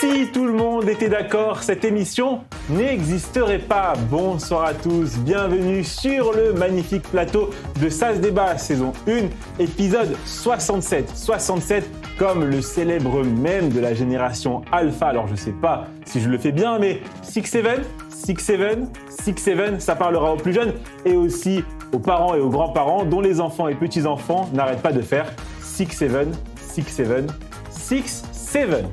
Si tout le monde était d'accord, cette émission n'existerait pas. Bonsoir à tous, bienvenue sur le magnifique plateau de Ça se débat, saison 1, épisode 67. 67 comme le célèbre mème de la génération Alpha. Alors je sais pas si je le fais bien, mais 6-7, 6-7, 6-7, ça parlera aux plus jeunes et aussi aux parents et aux grands-parents dont les enfants et petits-enfants n'arrêtent pas de faire 6-7, 6-7, 6-7.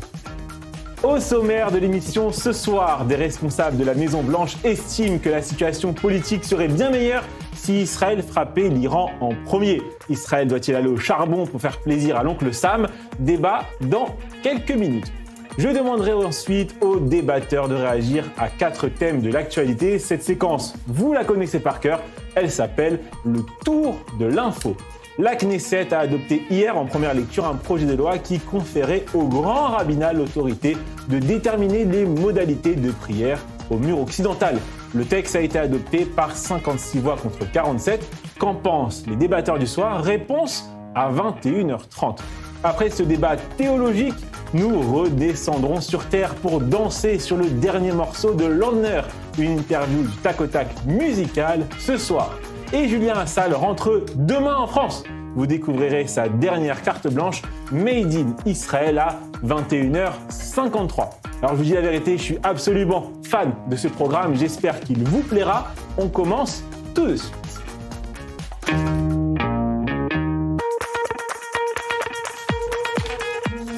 Au sommaire de l'émission ce soir, des responsables de la Maison-Blanche estiment que la situation politique serait bien meilleure si Israël frappait l'Iran en premier. Israël doit-il aller au charbon pour faire plaisir à l'oncle Sam? Débat dans quelques minutes. Je demanderai ensuite aux débatteurs de réagir à 4 thèmes de l'actualité. Cette séquence, vous la connaissez par cœur, elle s'appelle le Tour de l'info. La Knesset a adopté hier en première lecture un projet de loi qui conférait au grand rabbinat l'autorité de déterminer les modalités de prière au mur occidental. Le texte a été adopté par 56 voix contre 47. Qu'en pensent les débatteurs du soir? Réponse à 21h30. Après ce débat théologique, nous redescendrons sur Terre pour danser sur le dernier morceau de Landner, une interview du tac au tac musical ce soir. Et Julien Lassalle rentre demain en France. Vous découvrirez sa dernière carte blanche Made in Israël à 21h53. Alors je vous dis la vérité, je suis absolument fan de ce programme, j'espère qu'il vous plaira. On commence tout de suite.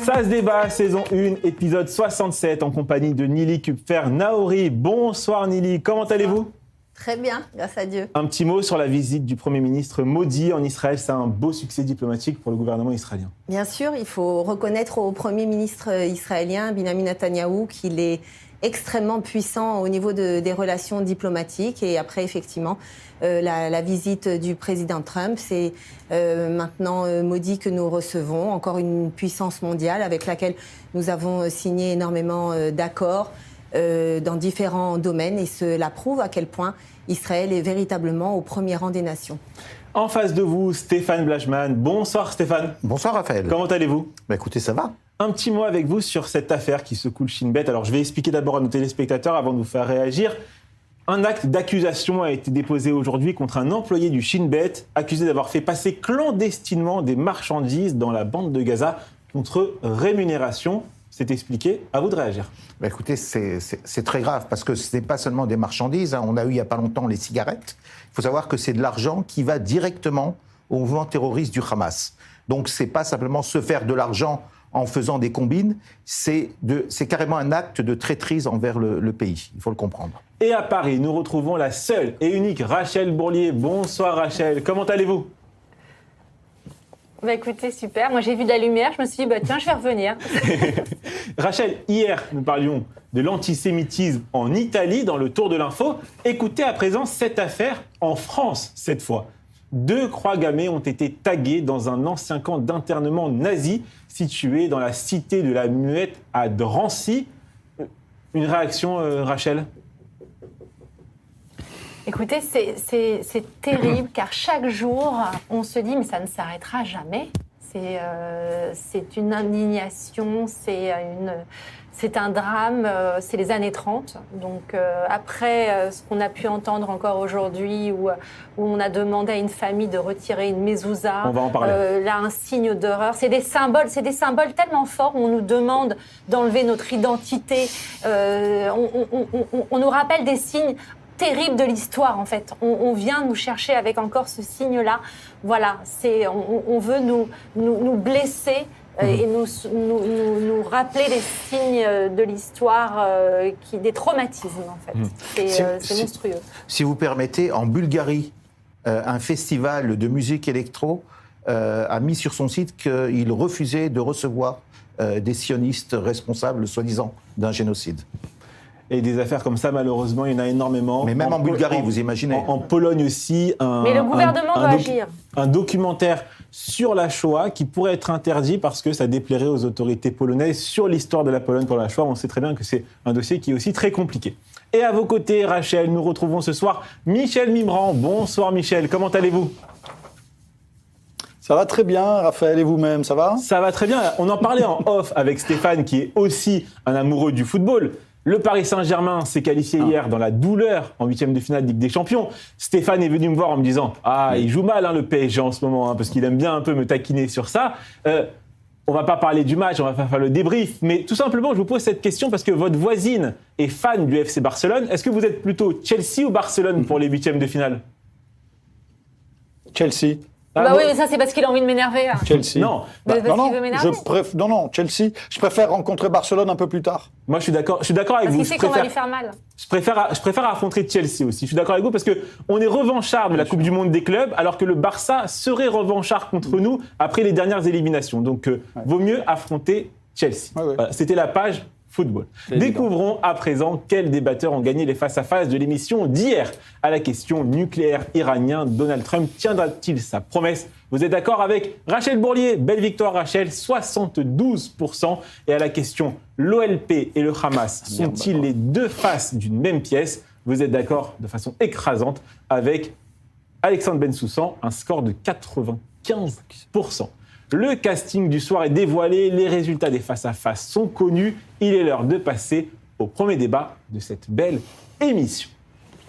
Ça se débat, saison 1, épisode 67, en compagnie de Nili Kupfer-Naouri. Bonsoir Nili, comment allez-vous ? Très bien, grâce à Dieu. Un petit mot sur la visite du Premier ministre Modi en Israël. C'est un beau succès diplomatique pour le gouvernement israélien. Bien sûr, il faut reconnaître au Premier ministre israélien, Benjamin Netanyahou, qu'il est extrêmement puissant au niveau des relations diplomatiques. Et après, effectivement, la visite du président Trump, c'est maintenant Modi que nous recevons. Encore une puissance mondiale avec laquelle nous avons signé énormément d'accords dans différents domaines. Et cela prouve à quel point Israël est véritablement au premier rang des nations. En face de vous, Stéphane Blachman. Bonsoir Stéphane. Bonsoir Raphaël. Comment allez-vous ? Écoutez, ça va. Un petit mot avec vous sur cette affaire qui secoue le Shin Bet. Alors je vais expliquer d'abord à nos téléspectateurs avant de vous faire réagir. Un acte d'accusation a été déposé aujourd'hui contre un employé du Shin Bet, accusé d'avoir fait passer clandestinement des marchandises dans la bande de Gaza contre rémunération. C'est expliqué, à vous de réagir. Écoutez, c'est très grave parce que ce n'est pas seulement des marchandises. On a eu il n'y a pas longtemps les cigarettes. Il faut savoir que c'est de l'argent qui va directement au mouvement terroriste du Hamas. Donc ce n'est pas simplement se faire de l'argent en faisant des combines, c'est carrément un acte de traîtrise envers le pays. Il faut le comprendre. Et à Paris, nous retrouvons la seule et unique Rachel Bourlier. Bonsoir Rachel, comment allez-vous ? Écoutez, super. Moi, j'ai vu de la lumière. Je me suis dit, tiens, je vais revenir. Rachel, hier, nous parlions de l'antisémitisme en Italie, dans le Tour de l'info. Écoutez à présent cette affaire en France, cette fois. 2 croix gammées ont été taguées dans un ancien camp d'internement nazi situé dans la cité de la Muette à Drancy. Une réaction, Rachel ? Écoutez, c'est terrible car chaque jour, on se dit, mais ça ne s'arrêtera jamais. C'est une indignation, c'est un drame, c'est les années 30. Donc après ce qu'on a pu entendre encore aujourd'hui, où on a demandé à une famille de retirer une mezouza, on va en parler. Là un signe d'horreur, c'est des symboles tellement forts où on nous demande d'enlever notre identité. On nous rappelle des signes terrible de l'histoire, en fait. On vient nous chercher avec encore ce signe-là. Voilà, on veut nous blesser et nous rappeler des signes de l'histoire, des traumatismes, en fait. C'est monstrueux. Si vous permettez, en Bulgarie, un festival de musique électro a mis sur son site qu'il refusait de recevoir des sionistes responsables, soi-disant, d'un génocide. Et des affaires comme ça, malheureusement, il y en a énormément. Mais même en Bulgarie, vous imaginez. En Pologne aussi. Mais le gouvernement doit agir. Un documentaire sur la Shoah qui pourrait être interdit parce que ça déplairait aux autorités polonaises sur l'histoire de la Pologne pour la Shoah. On sait très bien que c'est un dossier qui est aussi très compliqué. Et à vos côtés, Rachel, nous retrouvons ce soir Michel Mimran. Bonsoir Michel, comment allez-vous ? Ça va très bien, Raphaël, et vous-même, ça va? Ça va très bien. On en parlait en off avec Stéphane, qui est aussi un amoureux du football. Le Paris Saint-Germain s'est qualifié hier dans la douleur en 8e de finale de Ligue des Champions. Stéphane est venu me voir en me disant « Ah, il joue mal le PSG en ce moment, parce qu'il aime bien un peu me taquiner sur ça. On va pas parler du match, on va pas faire le débrief, mais tout simplement, je vous pose cette question parce que votre voisine est fan du FC Barcelone. Est-ce que vous êtes plutôt Chelsea ou Barcelone pour les 8e de finale? Chelsea. Oui, mais ça, c'est parce qu'il a envie de m'énerver. Chelsea. Non. Parce qu'il veut m'énerver. Non, Chelsea. Je préfère rencontrer Barcelone un peu plus tard. Moi, je suis d'accord avec Parce vous. qu'il sait qu'on va lui faire mal. Je préfère affronter Chelsea aussi. Je suis d'accord avec vous parce qu'on est revanchard de la Coupe du Monde des clubs, alors que le Barça serait revanchard contre nous après les dernières éliminations. Donc, vaut mieux affronter Chelsea. Ouais. Voilà, c'était la page football. Découvrons à présent quels débatteurs ont gagné les face-à-face de l'émission d'hier. À la question nucléaire iranien, Donald Trump tiendra-t-il sa promesse? Vous êtes d'accord avec Rachel Bourlier? Belle victoire, Rachel, 72%. Et à la question, l'OLP et le Hamas sont-ils les deux faces d'une même pièce? Vous êtes d'accord de façon écrasante avec Alexandre Bensoussan, un score de 95%. Le casting du soir est dévoilé, les résultats des face-à-face sont connus. Il est l'heure de passer au premier débat de cette belle émission.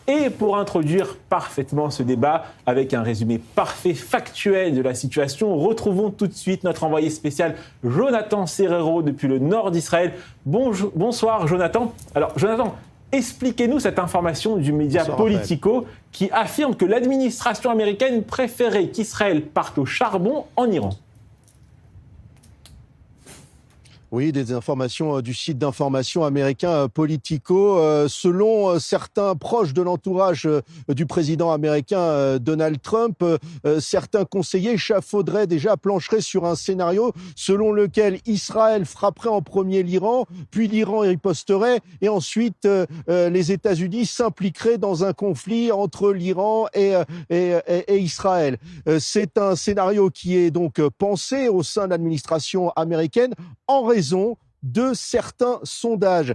Et pour introduire parfaitement ce débat, avec un résumé parfait, factuel de la situation, retrouvons tout de suite notre envoyé spécial Jonathan Serrero depuis le nord d'Israël. Bonsoir Jonathan. Alors Jonathan, expliquez-nous cette information du média Politico qui affirme que l'administration américaine préférait qu'Israël parte au charbon en Iran. Oui, des informations du site d'information américain Politico. Selon certains proches de l'entourage du président américain Donald Trump, certains conseillers échafauderaient déjà, plancheraient sur un scénario selon lequel Israël frapperait en premier l'Iran, puis l'Iran riposterait et ensuite les États-Unis s'impliqueraient dans un conflit entre l'Iran et Israël. C'est un scénario qui est donc pensé au sein de l'administration américaine en raison de certains sondages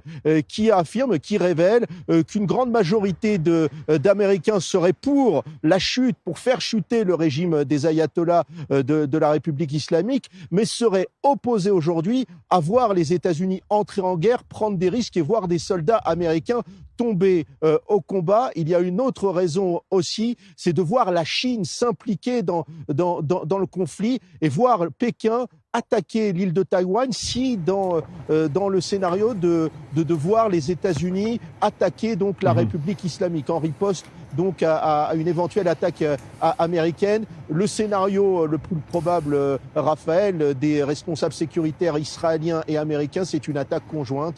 qui affirment, qui révèlent qu'une grande majorité d'Américains seraient pour la chute, pour faire chuter le régime des ayatollahs de la République islamique, mais seraient opposés aujourd'hui à voir les États-Unis entrer en guerre, prendre des risques et voir des soldats américains tomber au combat. Il y a une autre raison aussi, c'est de voir la Chine s'impliquer dans le conflit et voir Pékin attaquer l'île de Taïwan si dans le scénario de voir les États-Unis attaquer donc la République islamique en riposte donc à une éventuelle attaque américaine. Le scénario le plus probable, Raphaël, des responsables sécuritaires israéliens et américains, c'est une attaque conjointe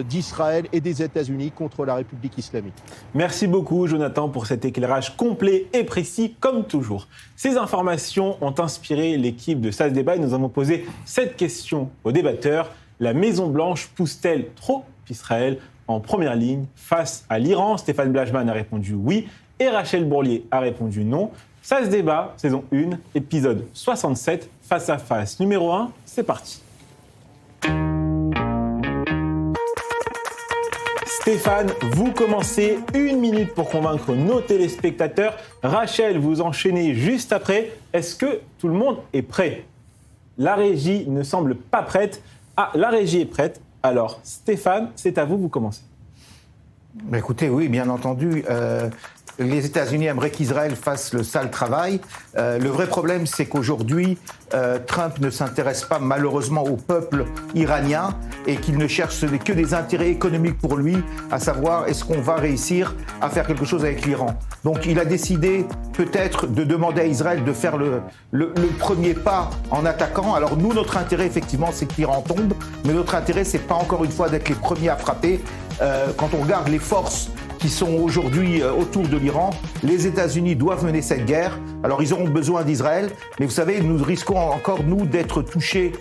d'Israël et des États-Unis contre la République islamique. Merci beaucoup Jonathan pour cet éclairage complet et précis comme toujours. Ces informations ont inspiré l'équipe de SAS Débat et nous avons posé cette question aux débatteurs. La Maison-Blanche pousse-t-elle trop Israël en première ligne face à l'Iran? Stéphane Blachman a répondu oui et Rachel Bourlier a répondu non. SAS Débat, saison 1, épisode 67, face à face numéro 1, c'est parti. Stéphane, vous commencez 1 minute pour convaincre nos téléspectateurs. Rachel, vous enchaînez juste après. Est-ce que tout le monde est prêt? La régie ne semble pas prête. Ah, la régie est prête. Alors, Stéphane, c'est à vous, vous commencez. Écoutez, oui, bien entendu. Les États-Unis aimeraient qu'Israël fasse le sale travail. Le vrai problème, c'est qu'aujourd'hui, Trump ne s'intéresse pas malheureusement au peuple iranien et qu'il ne cherche que des intérêts économiques pour lui, à savoir est-ce qu'on va réussir à faire quelque chose avec l'Iran. Donc il a décidé peut-être de demander à Israël de faire le premier pas en attaquant. Alors nous, notre intérêt effectivement, c'est que l'Iran tombe, mais notre intérêt, c'est pas encore une fois d'être les premiers à frapper. Quand on regarde les forces qui sont aujourd'hui autour de l'Iran, les États-Unis doivent mener cette guerre. Alors ils auront besoin d'Israël, mais vous savez, nous risquons encore, nous, d'être touchés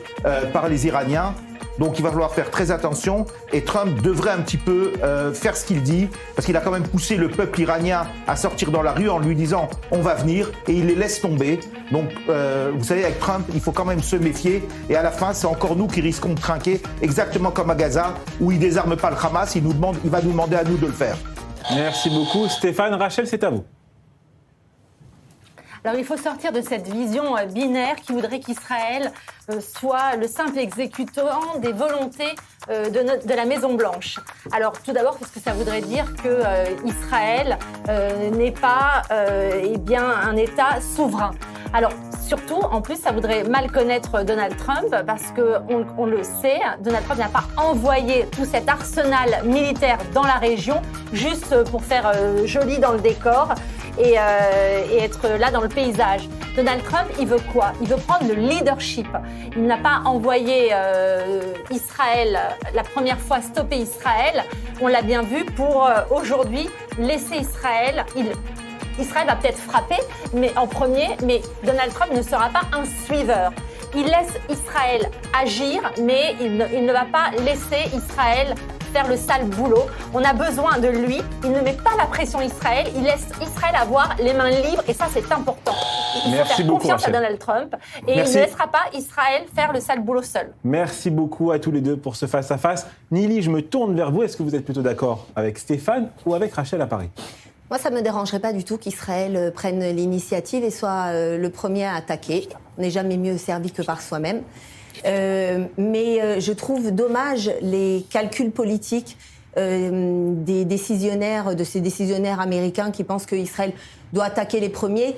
par les Iraniens. Donc il va falloir faire très attention et Trump devrait un petit peu faire ce qu'il dit, parce qu'il a quand même poussé le peuple iranien à sortir dans la rue en lui disant « on va venir » et il les laisse tomber. Donc vous savez, avec Trump, il faut quand même se méfier et à la fin, c'est encore nous qui risquons de trinquer, exactement comme à Gaza, où il désarme pas le Hamas, il va nous demander à nous de le faire. Merci beaucoup Stéphane. Rachel, c'est à vous. Alors il faut sortir de cette vision binaire qui voudrait qu'Israël soit le simple exécutant des volontés de la Maison-Blanche. Alors tout d'abord parce que ça voudrait dire que Israël n'est pas un État souverain. Alors surtout, en plus, ça voudrait mal connaître Donald Trump parce qu'on le sait, Donald Trump n'a pas envoyé tout cet arsenal militaire dans la région juste pour faire joli dans le décor et être là dans le paysage. Donald Trump, il veut quoi? Il veut prendre le leadership. Il n'a pas envoyé Israël, la première fois stopper Israël. On l'a bien vu pour aujourd'hui laisser Israël. Israël va peut-être frapper, mais en premier, mais Donald Trump ne sera pas un suiveur. Il laisse Israël agir, mais il ne va pas laisser Israël faire le sale boulot. On a besoin de lui. Il ne met pas la pression Israël. Il laisse Israël avoir les mains libres, et ça, c'est important. Il faut faire confiance à Donald Trump, et il ne laissera pas Israël faire le sale boulot seul. Merci beaucoup à tous les deux pour ce face-à-face. Nili, je me tourne vers vous. Est-ce que vous êtes plutôt d'accord avec Stéphane ou avec Rachel à Paris? Moi, ça ne me dérangerait pas du tout qu'Israël prenne l'initiative et soit le premier à attaquer. On n'est jamais mieux servi que par soi-même. Mais je trouve dommage les calculs politiques de ces décisionnaires américains qui pensent qu'Israël doit attaquer les premiers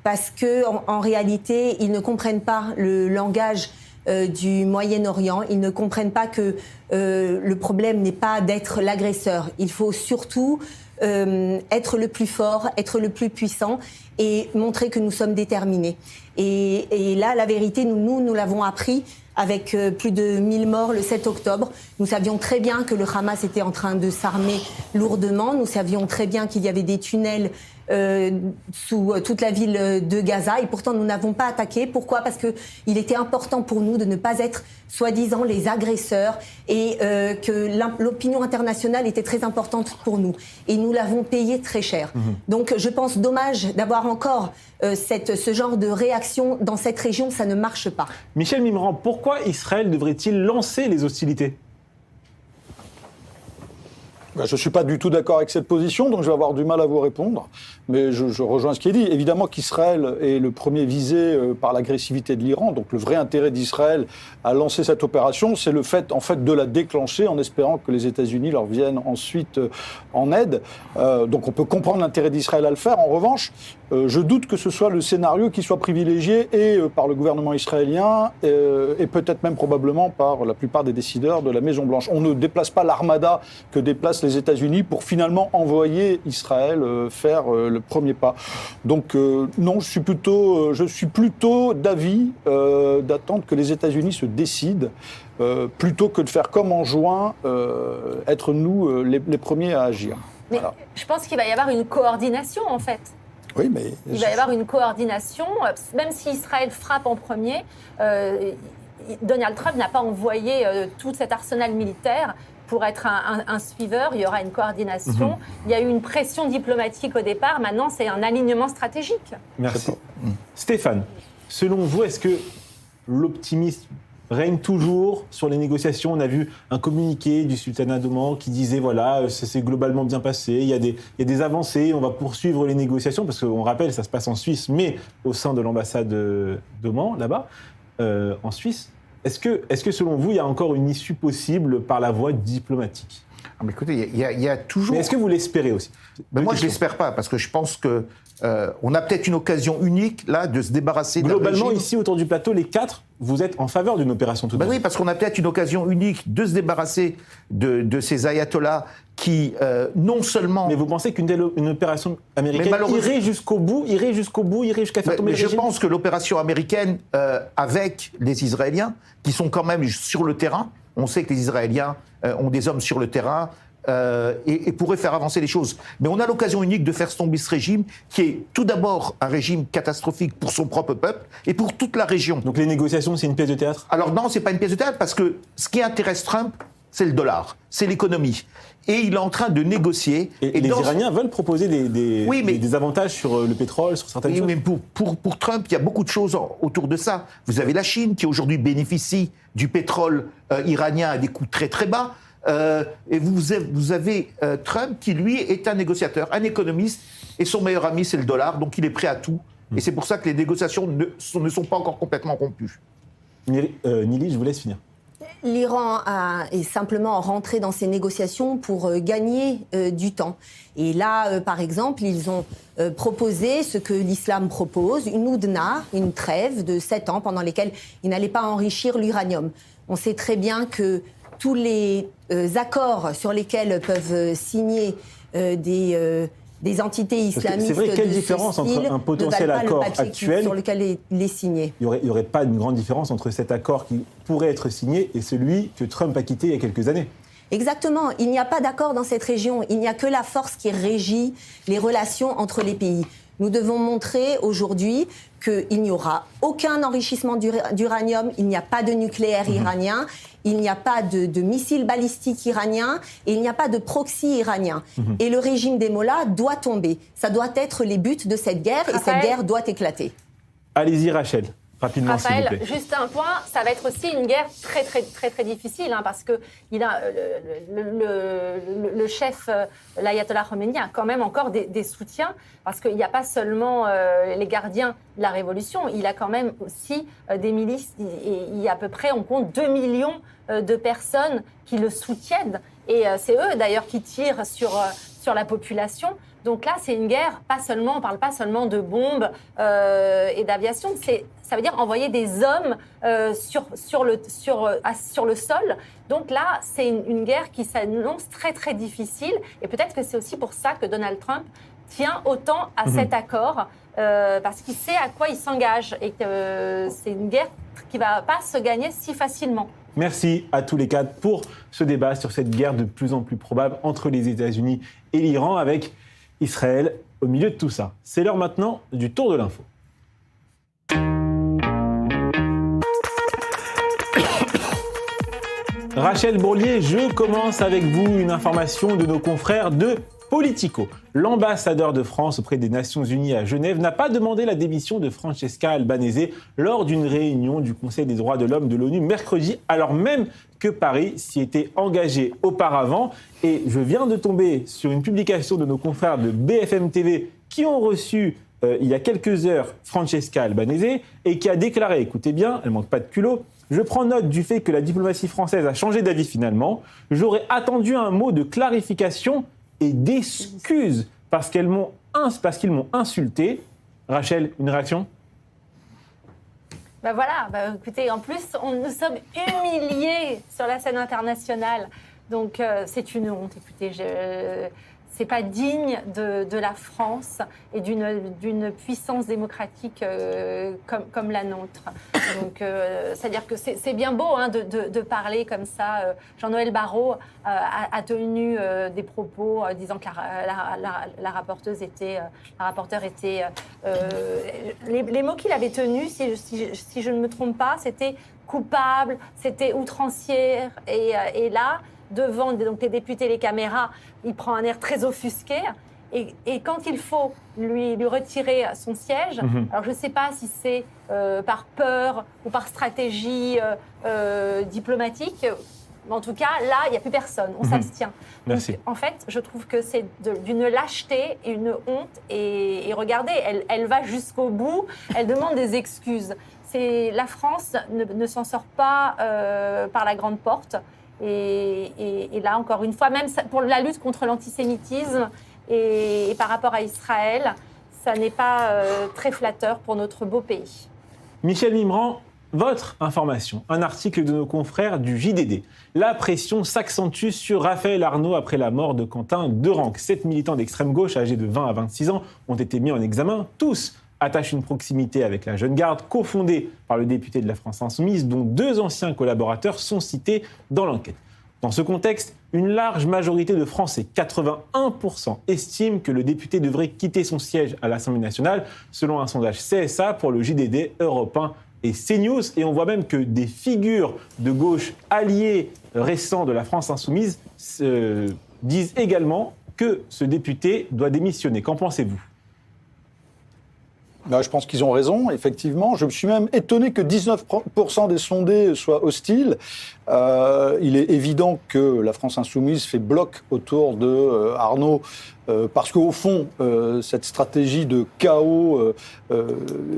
parce qu'en réalité, ils ne comprennent pas le langage du Moyen-Orient. Ils ne comprennent pas que le problème n'est pas d'être l'agresseur. Il faut surtout être le plus fort, être le plus puissant et montrer que nous sommes déterminés. Et là, la vérité, nous l'avons appris avec plus de 1000 morts le 7 octobre. Nous savions très bien que le Hamas était en train de s'armer lourdement. Nous savions très bien qu'il y avait des tunnels sous toute la ville de Gaza. Et pourtant, nous n'avons pas attaqué. Pourquoi? Parce qu'il était important pour nous de ne pas être soi-disant les agresseurs et que l'opinion internationale était très importante pour nous. Et nous l'avons payé très cher. Donc, je pense dommage d'avoir encore ce genre de réaction dans cette région. Ça ne marche pas. Michel Mimran, pourquoi Israël devrait-il lancer les hostilités? Je ne suis pas du tout d'accord avec cette position, donc je vais avoir du mal à vous répondre. Mais je rejoins ce qui est dit. Évidemment qu'Israël est le premier visé par l'agressivité de l'Iran. Donc le vrai intérêt d'Israël à lancer cette opération, c'est le fait, de la déclencher en espérant que les États-Unis leur viennent ensuite en aide. Donc on peut comprendre l'intérêt d'Israël à le faire. En revanche, je doute que ce soit le scénario qui soit privilégié et par le gouvernement israélien et peut-être même probablement par la plupart des décideurs de la Maison-Blanche. On ne déplace pas l'armada que déplacent les États-Unis pour finalement envoyer Israël faire le premier pas. Donc non, je suis plutôt d'avis d'attendre que les États-Unis se décident plutôt que de faire comme en juin, être nous les premiers à agir. Mais voilà. Je pense qu'il va y avoir une coordination en fait. Oui, mais il va y avoir une coordination, même si Israël frappe en premier. Donald Trump n'a pas envoyé tout cet arsenal militaire pour être un suiveur. Il y aura une coordination. Il y a eu une pression diplomatique au départ. Maintenant, c'est un alignement stratégique. Merci. Stéphane, selon vous, est-ce que l'optimisme règne toujours sur les négociations? On a vu un communiqué du sultanat d'Oman qui disait voilà, ça s'est globalement bien passé, il y a des avancées, on va poursuivre les négociations, parce qu'on rappelle, ça se passe en Suisse, mais au sein de l'ambassade d'Oman, là-bas, en Suisse. Est-ce que selon vous, il y a encore une issue possible par la voie diplomatique? Mais écoutez, il y a toujours... Mais est-ce que vous l'espérez aussi? Moi, je ne l'espère pas, parce que je pense que on a peut-être une occasion unique, là, de se débarrasser d'un régime. Globalement, ici, autour du plateau, les quatre, vous êtes en faveur d'une opération tout de même. Oui, parce qu'on a peut-être une occasion unique de se débarrasser de ces ayatollahs qui, non seulement... Mais vous pensez qu'une opération américaine irait jusqu'au bout, irait jusqu'à faire tomber le régime? Je pense que l'opération américaine, avec les Israéliens, qui sont quand même sur le terrain, on sait que les Israéliens ont des hommes sur le terrain, et pourrait faire avancer les choses. Mais on a l'occasion unique de faire tomber ce régime qui est tout d'abord un régime catastrophique pour son propre peuple et pour toute la région. Donc les négociations, c'est une pièce de théâtre? Alors non, c'est pas une pièce de théâtre parce que ce qui intéresse Trump, c'est le dollar, c'est l'économie. Et il est en train de négocier. Et les Iraniens veulent proposer des avantages sur le pétrole, sur certaines choses. Mais pour Trump, il y a beaucoup de choses autour de ça. Vous avez la Chine qui aujourd'hui bénéficie du pétrole iranien à des coûts très très bas. Et vous avez Trump qui, lui, est un négociateur, un économiste, et son meilleur ami, c'est le dollar, donc il est prêt à tout Et c'est pour ça que les négociations ne sont pas encore complètement rompues. Nili, je vous laisse finir. L'Iran est simplement rentré dans ces négociations pour gagner du temps. Et là, par exemple, ils ont proposé ce que l'islam propose, une oudna, une trêve de 7 ans pendant lesquels ils n'allaient pas enrichir l'uranium. On sait très bien que tous les accords sur lesquels peuvent signer des entités islamistes. C'est vrai, quelle différence entre un potentiel accord actuel sur lequel il est signé? Il n'y aurait pas une grande différence entre cet accord qui pourrait être signé et celui que Trump a quitté il y a quelques années. Exactement. Il n'y a pas d'accord dans cette région. Il n'y a que la force qui régit les relations entre les pays. Nous devons montrer aujourd'hui qu'il n'y aura aucun enrichissement d'uranium, il n'y a pas de nucléaire iranien, il n'y a pas de missiles balistiques iraniens et il n'y a pas de proxy iranien. Et le régime des mollahs doit tomber. Ça doit être les buts de cette guerre et cette guerre doit éclater. Allez-y Rachel. Rapidement, s'il vous Raphaël, plaît. juste un point, ça va être aussi une guerre très difficile, hein, parce que le chef, l'ayatollah Khomeini, a quand même encore des soutiens, parce qu'il n'y a pas seulement les gardiens de la révolution, il a quand même aussi des milices, et il y a à peu près, on compte 2 millions de personnes qui le soutiennent, et c'est eux d'ailleurs qui tirent sur la population. Donc là, c'est une guerre, on ne parle pas seulement de bombes et d'aviation, ça veut dire envoyer des hommes sur le sol. Donc là, c'est une guerre qui s'annonce très difficile. Et peut-être que c'est aussi pour ça que Donald Trump tient autant à cet accord, parce qu'il sait à quoi il s'engage et que c'est une guerre qui ne va pas se gagner si facilement. Merci à tous les quatre pour ce débat sur cette guerre de plus en plus probable entre les États-Unis et l'Iran, avec Israël au milieu de tout ça. C'est l'heure maintenant du tour de l'info. Rachel Bourlier, je commence avec vous une information de nos confrères de Politico. L'ambassadeur de France auprès des Nations Unies à Genève n'a pas demandé la démission de Francesca Albanese lors d'une réunion du Conseil des droits de l'homme de l'ONU mercredi, alors même que Paris s'y était engagé auparavant. Et je viens de tomber sur une publication de nos confrères de BFM TV qui ont reçu il y a quelques heures Francesca Albanese et qui a déclaré, écoutez bien, elle manque pas de culot, je prends note du fait que la diplomatie française a changé d'avis finalement. J'aurais attendu un mot de clarification et d'excuses parce qu'ils m'ont insulté. Rachel, une réaction ? Voilà, écoutez, en plus, nous sommes humiliés sur la scène internationale. Donc, c'est une honte. Écoutez, c'est pas digne de la France et d'une puissance démocratique comme la nôtre. Donc, c'est-à-dire que c'est bien beau de parler comme ça. Jean-Noël Barrot a tenu des propos disant que la rapporteure était... les mots qu'il avait tenus, si je ne me trompe pas, c'était coupable, c'était outrancière. Et là, devant donc, les députés et les caméras, il prend un air très offusqué. Et quand il faut lui retirer son siège, alors je ne sais pas si c'est par peur ou par stratégie diplomatique, mais en tout cas, là, il n'y a plus personne, on s'abstient. Merci. Donc, en fait, je trouve que c'est d'une lâcheté et une honte. Et regardez, elle va jusqu'au bout, elle demande des excuses. La France ne s'en sort pas par la grande porte. Et là, encore une fois, même pour la lutte contre l'antisémitisme et par rapport à Israël, ça n'est pas très flatteur pour notre beau pays. Michel Mimran, votre information, un article de nos confrères du JDD. La pression s'accentue sur Raphaël Arnaud après la mort de Quentin Derenque. 7 militants d'extrême gauche âgés de 20 à 26 ans ont été mis en examen. Tous attachent une proximité avec la Jeune Garde, cofondée par le député de la France Insoumise, dont 2 anciens collaborateurs sont cités dans l'enquête. Dans ce contexte, une large majorité de Français, 81%, estiment que le député devrait quitter son siège à l'Assemblée nationale, selon un sondage CSA pour le JDD, Europe 1 et CNews. Et on voit même que des figures de gauche alliés récents de la France Insoumise disent également que ce député doit démissionner. Qu'en pensez-vous ? Je pense qu'ils ont raison, effectivement. Je me suis même étonné que 19% des sondés soient hostiles. Il est évident que la France Insoumise fait bloc autour de Arnaud parce qu'au fond, cette stratégie de chaos,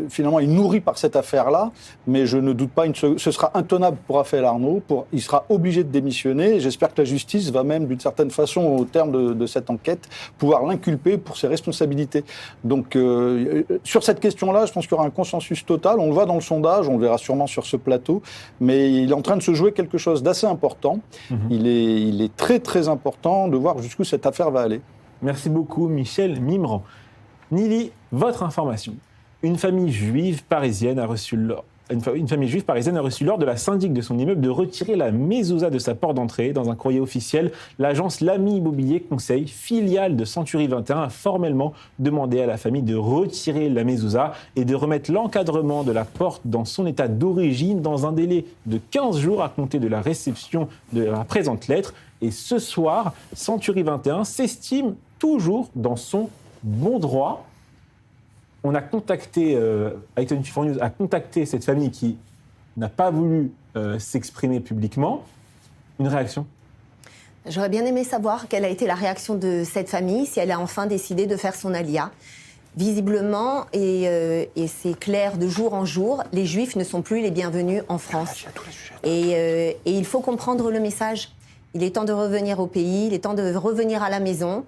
finalement, est nourrie par cette affaire-là, mais je ne doute pas, ce sera intenable pour Raphaël Arnault, il sera obligé de démissionner, et j'espère que la justice va même, d'une certaine façon, au terme de cette enquête, pouvoir l'inculper pour ses responsabilités. Donc, sur cette question-là, je pense qu'il y aura un consensus total, on le voit dans le sondage, on le verra sûrement sur ce plateau, mais il est en train de se jouer quelque chose d'assez important. Il est très, très important de voir jusqu'où cette affaire va aller. Merci beaucoup, Michel Mimran. Nili, votre information. Une famille juive parisienne a reçu l'ordre de la syndic de son immeuble de retirer la mezouza de sa porte d'entrée. Dans un courrier officiel, l'agence Lamy Immobilier Conseil, filiale de Century 21, a formellement demandé à la famille de retirer la mezouza et de remettre l'encadrement de la porte dans son état d'origine dans un délai de 15 jours à compter de la réception de la présente lettre. Et ce soir, Century 21 s'estime toujours dans son bon droit. On a contacté, Actuality4 News a contacté cette famille qui n'a pas voulu s'exprimer publiquement. Une réaction ? J'aurais bien aimé savoir quelle a été la réaction de cette famille, si elle a enfin décidé de faire son alia. Visiblement, et c'est clair de jour en jour, les Juifs ne sont plus les bienvenus en France. Et il faut comprendre le message. Il est temps de revenir au pays, il est temps de revenir à la maison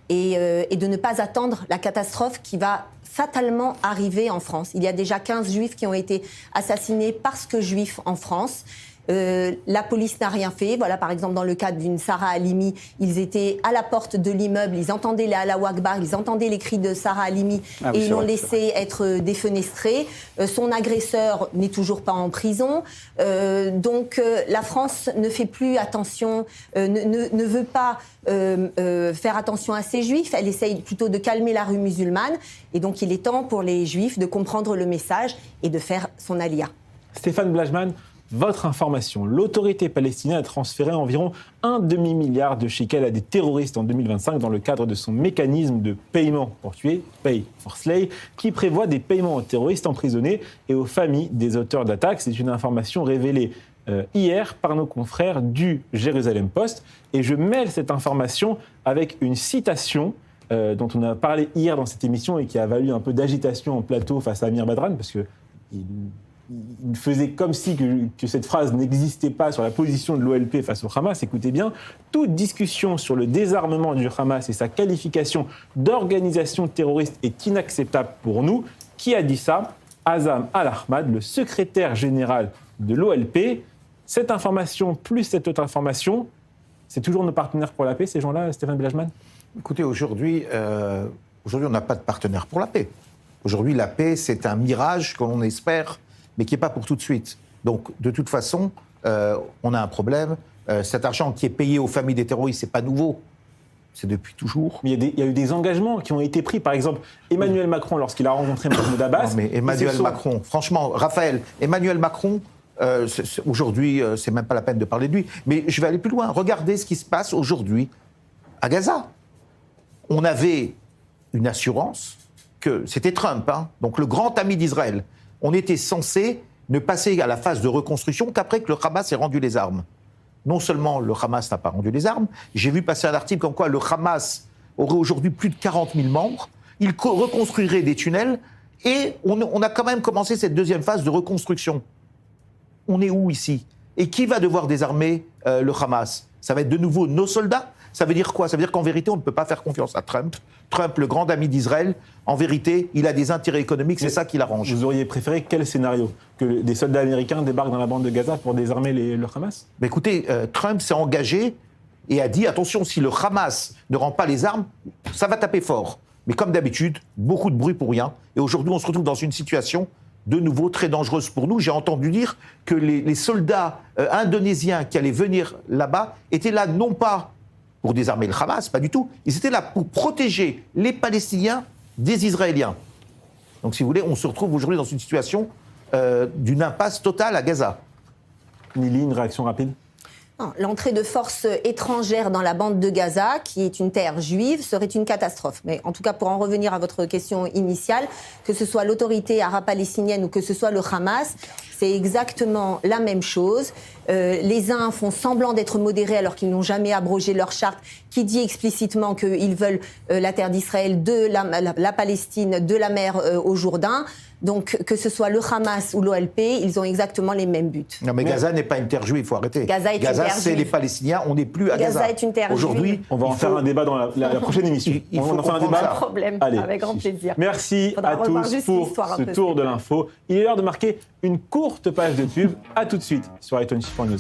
et de ne pas attendre la catastrophe qui va fatalement arriver en France. Il y a déjà 15 Juifs qui ont été assassinés parce que Juifs en France. La police n'a rien fait. Voilà, par exemple, dans le cas d'une Sarah Halimi, ils étaient à la porte de l'immeuble, ils entendaient les Allahu Akbar, ils entendaient les cris de Sarah Halimi et ils l'ont laissé être défenestré. Son agresseur n'est toujours pas en prison. Donc la France ne fait plus attention, ne veut pas faire attention à ces Juifs. Elle essaye plutôt de calmer la rue musulmane. Et donc il est temps pour les Juifs de comprendre le message et de faire son alia. Stéphane Blajman, votre information. L'autorité palestinienne a transféré environ 1,5 milliard de shekels à des terroristes en 2025 dans le cadre de son mécanisme de paiement pour tuer, Pay for Slay, qui prévoit des paiements aux terroristes emprisonnés et aux familles des auteurs d'attaques. C'est une information révélée hier par nos confrères du Jérusalem Post. Et je mêle cette information avec une citation dont on a parlé hier dans cette émission et qui a valu un peu d'agitation en plateau face à Amir Badran, parce que il faisait comme si que cette phrase n'existait pas sur la position de l'OLP face au Hamas. Écoutez bien, toute discussion sur le désarmement du Hamas et sa qualification d'organisation terroriste est inacceptable pour nous. Qui a dit ça ? Azam Al-Ahmad, le secrétaire général de l'OLP. Cette information plus cette autre information, c'est toujours nos partenaires pour la paix, ces gens-là, Stéphane Blajman ? Écoutez, aujourd'hui, on n'a pas de partenaire pour la paix. Aujourd'hui, la paix, c'est un mirage que l'on espère, mais qui n'est pas pour tout de suite. Donc, de toute façon, on a un problème. Cet argent qui est payé aux familles des terroristes, ce n'est pas nouveau. C'est depuis toujours. Mais il y a eu des engagements qui ont été pris. Par exemple, Emmanuel Macron, lorsqu'il a rencontré Mahmoud Abbas... Non, mais Emmanuel Macron, franchement, Raphaël, Emmanuel Macron, aujourd'hui, c'est même pas la peine de parler de lui. Mais je vais aller plus loin. Regardez ce qui se passe aujourd'hui à Gaza. On avait une assurance que... C'était Trump, hein, donc le grand ami d'Israël. On était censé ne passer à la phase de reconstruction qu'après que le Hamas ait rendu les armes. Non seulement le Hamas n'a pas rendu les armes, j'ai vu passer un article comme quoi le Hamas aurait aujourd'hui plus de 40 000 membres, il reconstruirait des tunnels, et on a quand même commencé cette deuxième phase de reconstruction. On est où ici ? Et qui va devoir désarmer le Hamas ? Ça va être de nouveau nos soldats ? Ça veut dire quoi ? Ça veut dire qu'en vérité, on ne peut pas faire confiance à Trump. Trump, le grand ami d'Israël, en vérité, il a des intérêts économiques, c'est ça qui l'arrange. Vous auriez préféré quel scénario ? Que des soldats américains débarquent dans la bande de Gaza pour désarmer le Hamas ? Mais écoutez, Trump s'est engagé et a dit, attention, si le Hamas ne rend pas les armes, ça va taper fort. Mais comme d'habitude, beaucoup de bruit pour rien. Et aujourd'hui, on se retrouve dans une situation de nouveau très dangereuse pour nous. J'ai entendu dire que les soldats indonésiens qui allaient venir là-bas étaient là non pas pour désarmer le Hamas, pas du tout. Ils étaient là pour protéger les Palestiniens des Israéliens. Donc, si vous voulez, on se retrouve aujourd'hui dans une situation d'une impasse totale à Gaza. Nili, une réaction rapide ? L'entrée de forces étrangères dans la bande de Gaza, qui est une terre juive, serait une catastrophe. Mais en tout cas, pour en revenir à votre question initiale, que ce soit l'autorité arabe palestinienne ou que ce soit le Hamas, c'est exactement la même chose. Les uns font semblant d'être modérés alors qu'ils n'ont jamais abrogé leur charte qui dit explicitement qu'ils veulent la terre d'Israël, de la Palestine, de la mer au Jourdain. Donc, que ce soit le Hamas ou l'OLP, ils ont exactement les mêmes buts. Non, mais Gaza n'est pas une terre juive, il faut arrêter. Gaza est une terre c'est juive. les Palestiniens, on n'est plus à Gaza. Gaza est une terre Aujourd'hui, juive. On va en faire un débat dans la prochaine émission. Il faut on en fait un comprendre débat. ça. Pas de problème, Allez. avec grand plaisir. Merci Faudra à revoir tous juste pour l'histoire un ce peu, tour c'est de bien. l'info. Il est l'heure de marquer une courte page de pub. À tout de suite sur i24 News.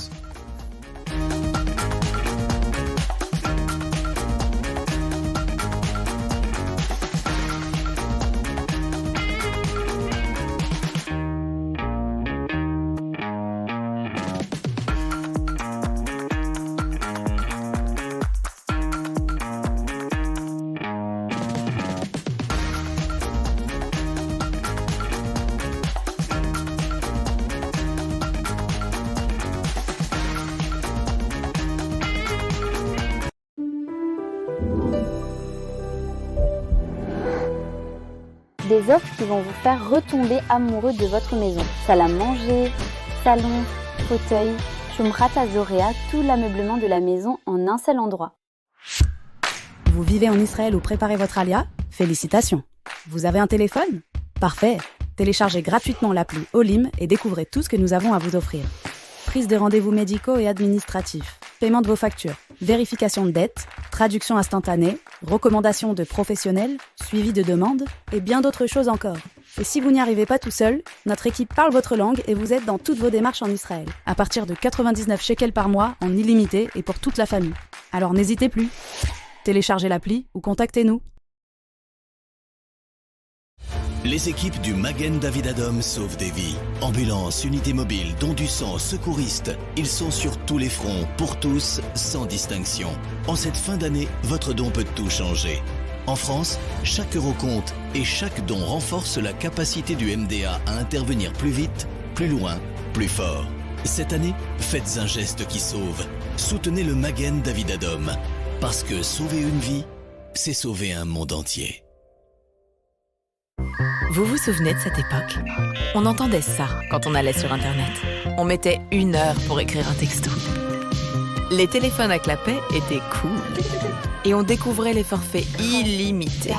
Des offres qui vont vous faire retomber amoureux de votre maison. Salle à manger, salon, fauteuil, Shumrat Azorea, tout l'ameublement de la maison en un seul endroit. Vous vivez en Israël ou préparez votre alia? Félicitations! Vous avez un téléphone? Parfait! Téléchargez gratuitement l'appli Olim et découvrez tout ce que nous avons à vous offrir. Prise de rendez-vous médicaux et administratifs, paiement de vos factures, vérification de dettes, traduction instantanée, recommandations de professionnels, suivi de demandes et bien d'autres choses encore. Et si vous n'y arrivez pas tout seul, notre équipe parle votre langue et vous aide dans toutes vos démarches en Israël, à partir de 99 shekels par mois en illimité et pour toute la famille. Alors n'hésitez plus. Téléchargez l'appli ou contactez-nous. Les équipes du Magen David Adom sauvent des vies. Ambulance, unité mobile, don du sang, secouristes. Ils sont sur tous les fronts, pour tous, sans distinction. En cette fin d'année, votre don peut tout changer. En France, chaque euro compte et chaque don renforce la capacité du MDA à intervenir plus vite, plus loin, plus fort. Cette année, faites un geste qui sauve. Soutenez le Magen David Adom. Parce que sauver une vie, c'est sauver un monde entier. Vous vous souvenez de cette époque? On entendait ça quand on allait sur Internet. On mettait 1 heure pour écrire un texto. Les téléphones à clapet étaient cool. Et on découvrait les forfaits illimités.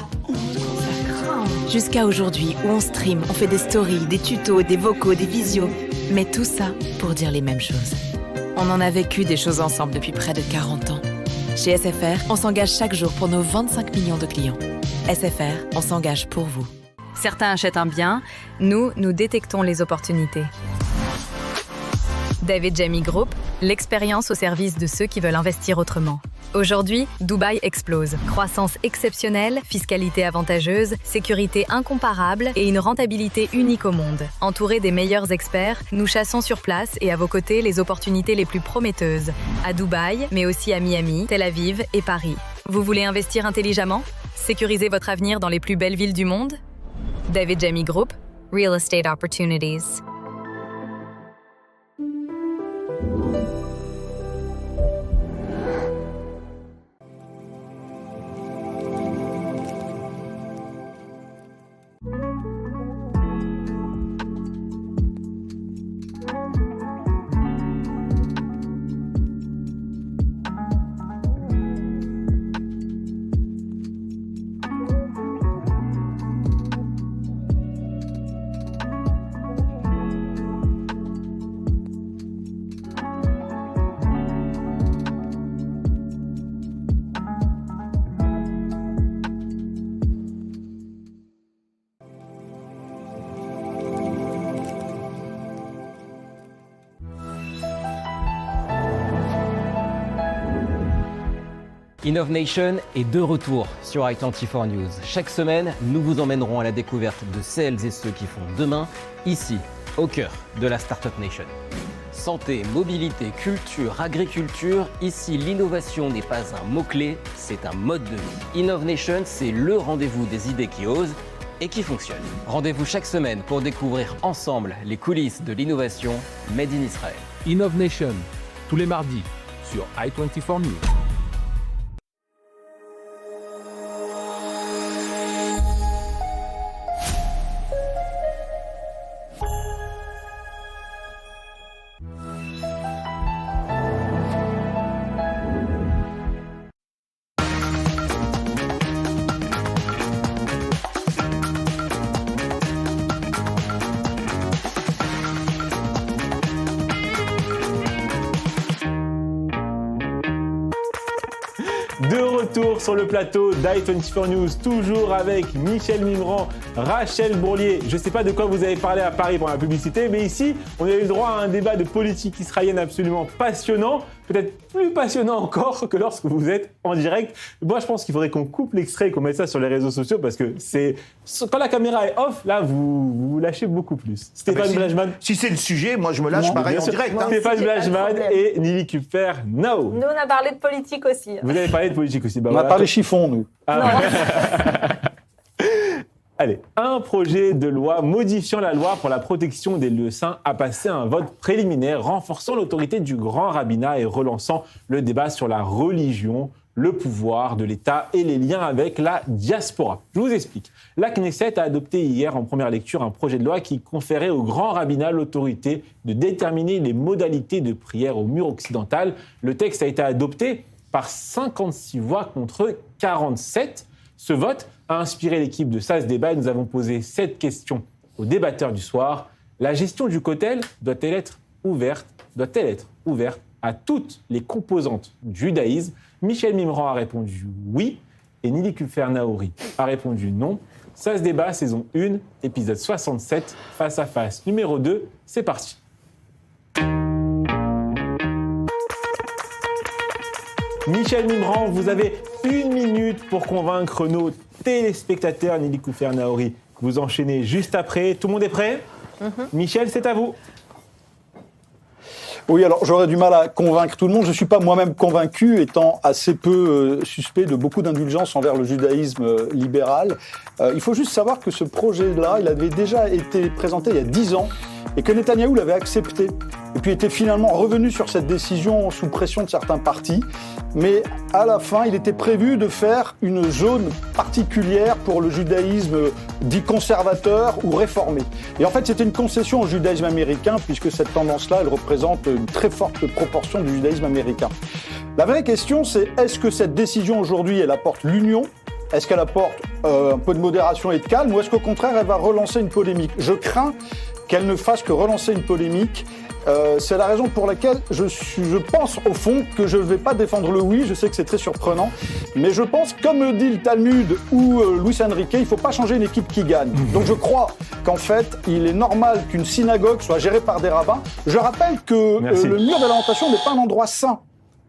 Jusqu'à aujourd'hui, où on stream, on fait des stories, des tutos, des vocaux, des visios. Mais tout ça pour dire les mêmes choses. On en a vécu des choses ensemble depuis près de 40 ans. Chez SFR, on s'engage chaque jour pour nos 25 millions de clients. SFR, on s'engage pour vous. Certains achètent un bien, nous détectons les opportunités. David Jamy Group, l'expérience au service de ceux qui veulent investir autrement. Aujourd'hui, Dubaï explose. Croissance exceptionnelle, fiscalité avantageuse, sécurité incomparable et une rentabilité unique au monde. Entourés des meilleurs experts, nous chassons sur place et à vos côtés les opportunités les plus prometteuses. À Dubaï, mais aussi à Miami, Tel Aviv et Paris. Vous voulez investir intelligemment? Sécuriser votre avenir dans les plus belles villes du monde? David Jamy Group, Real Estate Opportunities. Innovation est de retour sur i24 News. Chaque semaine, nous vous emmènerons à la découverte de celles et ceux qui font demain, ici, au cœur de la Startup Nation. Santé, mobilité, culture, agriculture, ici l'innovation n'est pas un mot-clé, c'est un mode de vie. Innovation, c'est le rendez-vous des idées qui osent et qui fonctionnent. Rendez-vous chaque semaine pour découvrir ensemble les coulisses de l'innovation Made in Israël. Innovation, tous les mardis sur i24 News. De retour sur le plateau d'i24 News, toujours avec Michel Mimran, Rachel Bourlier. Je ne sais pas de quoi vous avez parlé à Paris pour la publicité, mais ici, on a eu le droit à un débat de politique israélienne absolument passionnant, peut-être plus passionnant encore que lorsque vous êtes en direct. Moi, je pense qu'il faudrait qu'on coupe l'extrait et qu'on mette ça sur les réseaux sociaux parce que quand la caméra est off, là, vous lâchez beaucoup plus. Stéphane Blachman. Si c'est le sujet, moi, je me lâche pareil en direct. Hein. Stéphane Blachman et Nili Kupfer, no. Nous, on a parlé de politique aussi. Vous avez parlé de politique aussi. On a parlé chiffon, nous. Ah, Allez, un projet de loi modifiant la loi pour la protection des lieux saints a passé un vote préliminaire renforçant l'autorité du grand rabbinat et relançant le débat sur la religion, le pouvoir de l'État et les liens avec la diaspora. Je vous explique. La Knesset a adopté hier en première lecture un projet de loi qui conférait au grand rabbinat l'autorité de déterminer les modalités de prière au mur occidental. Le texte a été adopté par 56 voix contre 47. Ce vote a inspiré l'équipe de SAS Débat et nous avons posé cette question aux débatteurs du soir. La gestion du Kotel doit-elle être ouverte à toutes les composantes du judaïsme? Michel Mimran a répondu oui et Nili Kupfer-Naouri a répondu non. SAS Débat, saison 1, épisode 67, face à face numéro 2, c'est parti. Michel Mimran, vous avez 1 minute pour convaincre nos téléspectateurs. Nili Kupfer-Naouri, vous enchaînez juste après. Tout le monde est prêt? Michel, c'est à vous. Oui, alors j'aurais du mal à convaincre tout le monde. Je ne suis pas moi-même convaincu, étant assez peu suspect de beaucoup d'indulgence envers le judaïsme libéral. Il faut juste savoir que ce projet-là, il avait déjà été présenté il y a 10 ans et que Netanyahou l'avait accepté. Et puis était finalement revenu sur cette décision sous pression de certains partis. Mais à la fin, il était prévu de faire une zone particulière pour le judaïsme dit conservateur ou réformé. Et en fait, c'était une concession au judaïsme américain, puisque cette tendance-là, elle représente une très forte proportion du judaïsme américain. La vraie question, c'est est-ce que cette décision aujourd'hui, elle apporte l'union ? Est-ce qu'elle apporte un peu de modération et de calme ? Ou est-ce qu'au contraire, elle va relancer une polémique ? Je crains qu'elle ne fasse que relancer une polémique. C'est la raison pour laquelle je pense au fond que je ne vais pas défendre le oui, je sais que c'est très surprenant, mais je pense, comme le dit le Talmud ou Luis Enrique, il ne faut pas changer une équipe qui gagne. Donc je crois qu'en fait, il est normal qu'une synagogue soit gérée par des rabbins. Je rappelle que le mur de lamentation n'est pas un endroit saint.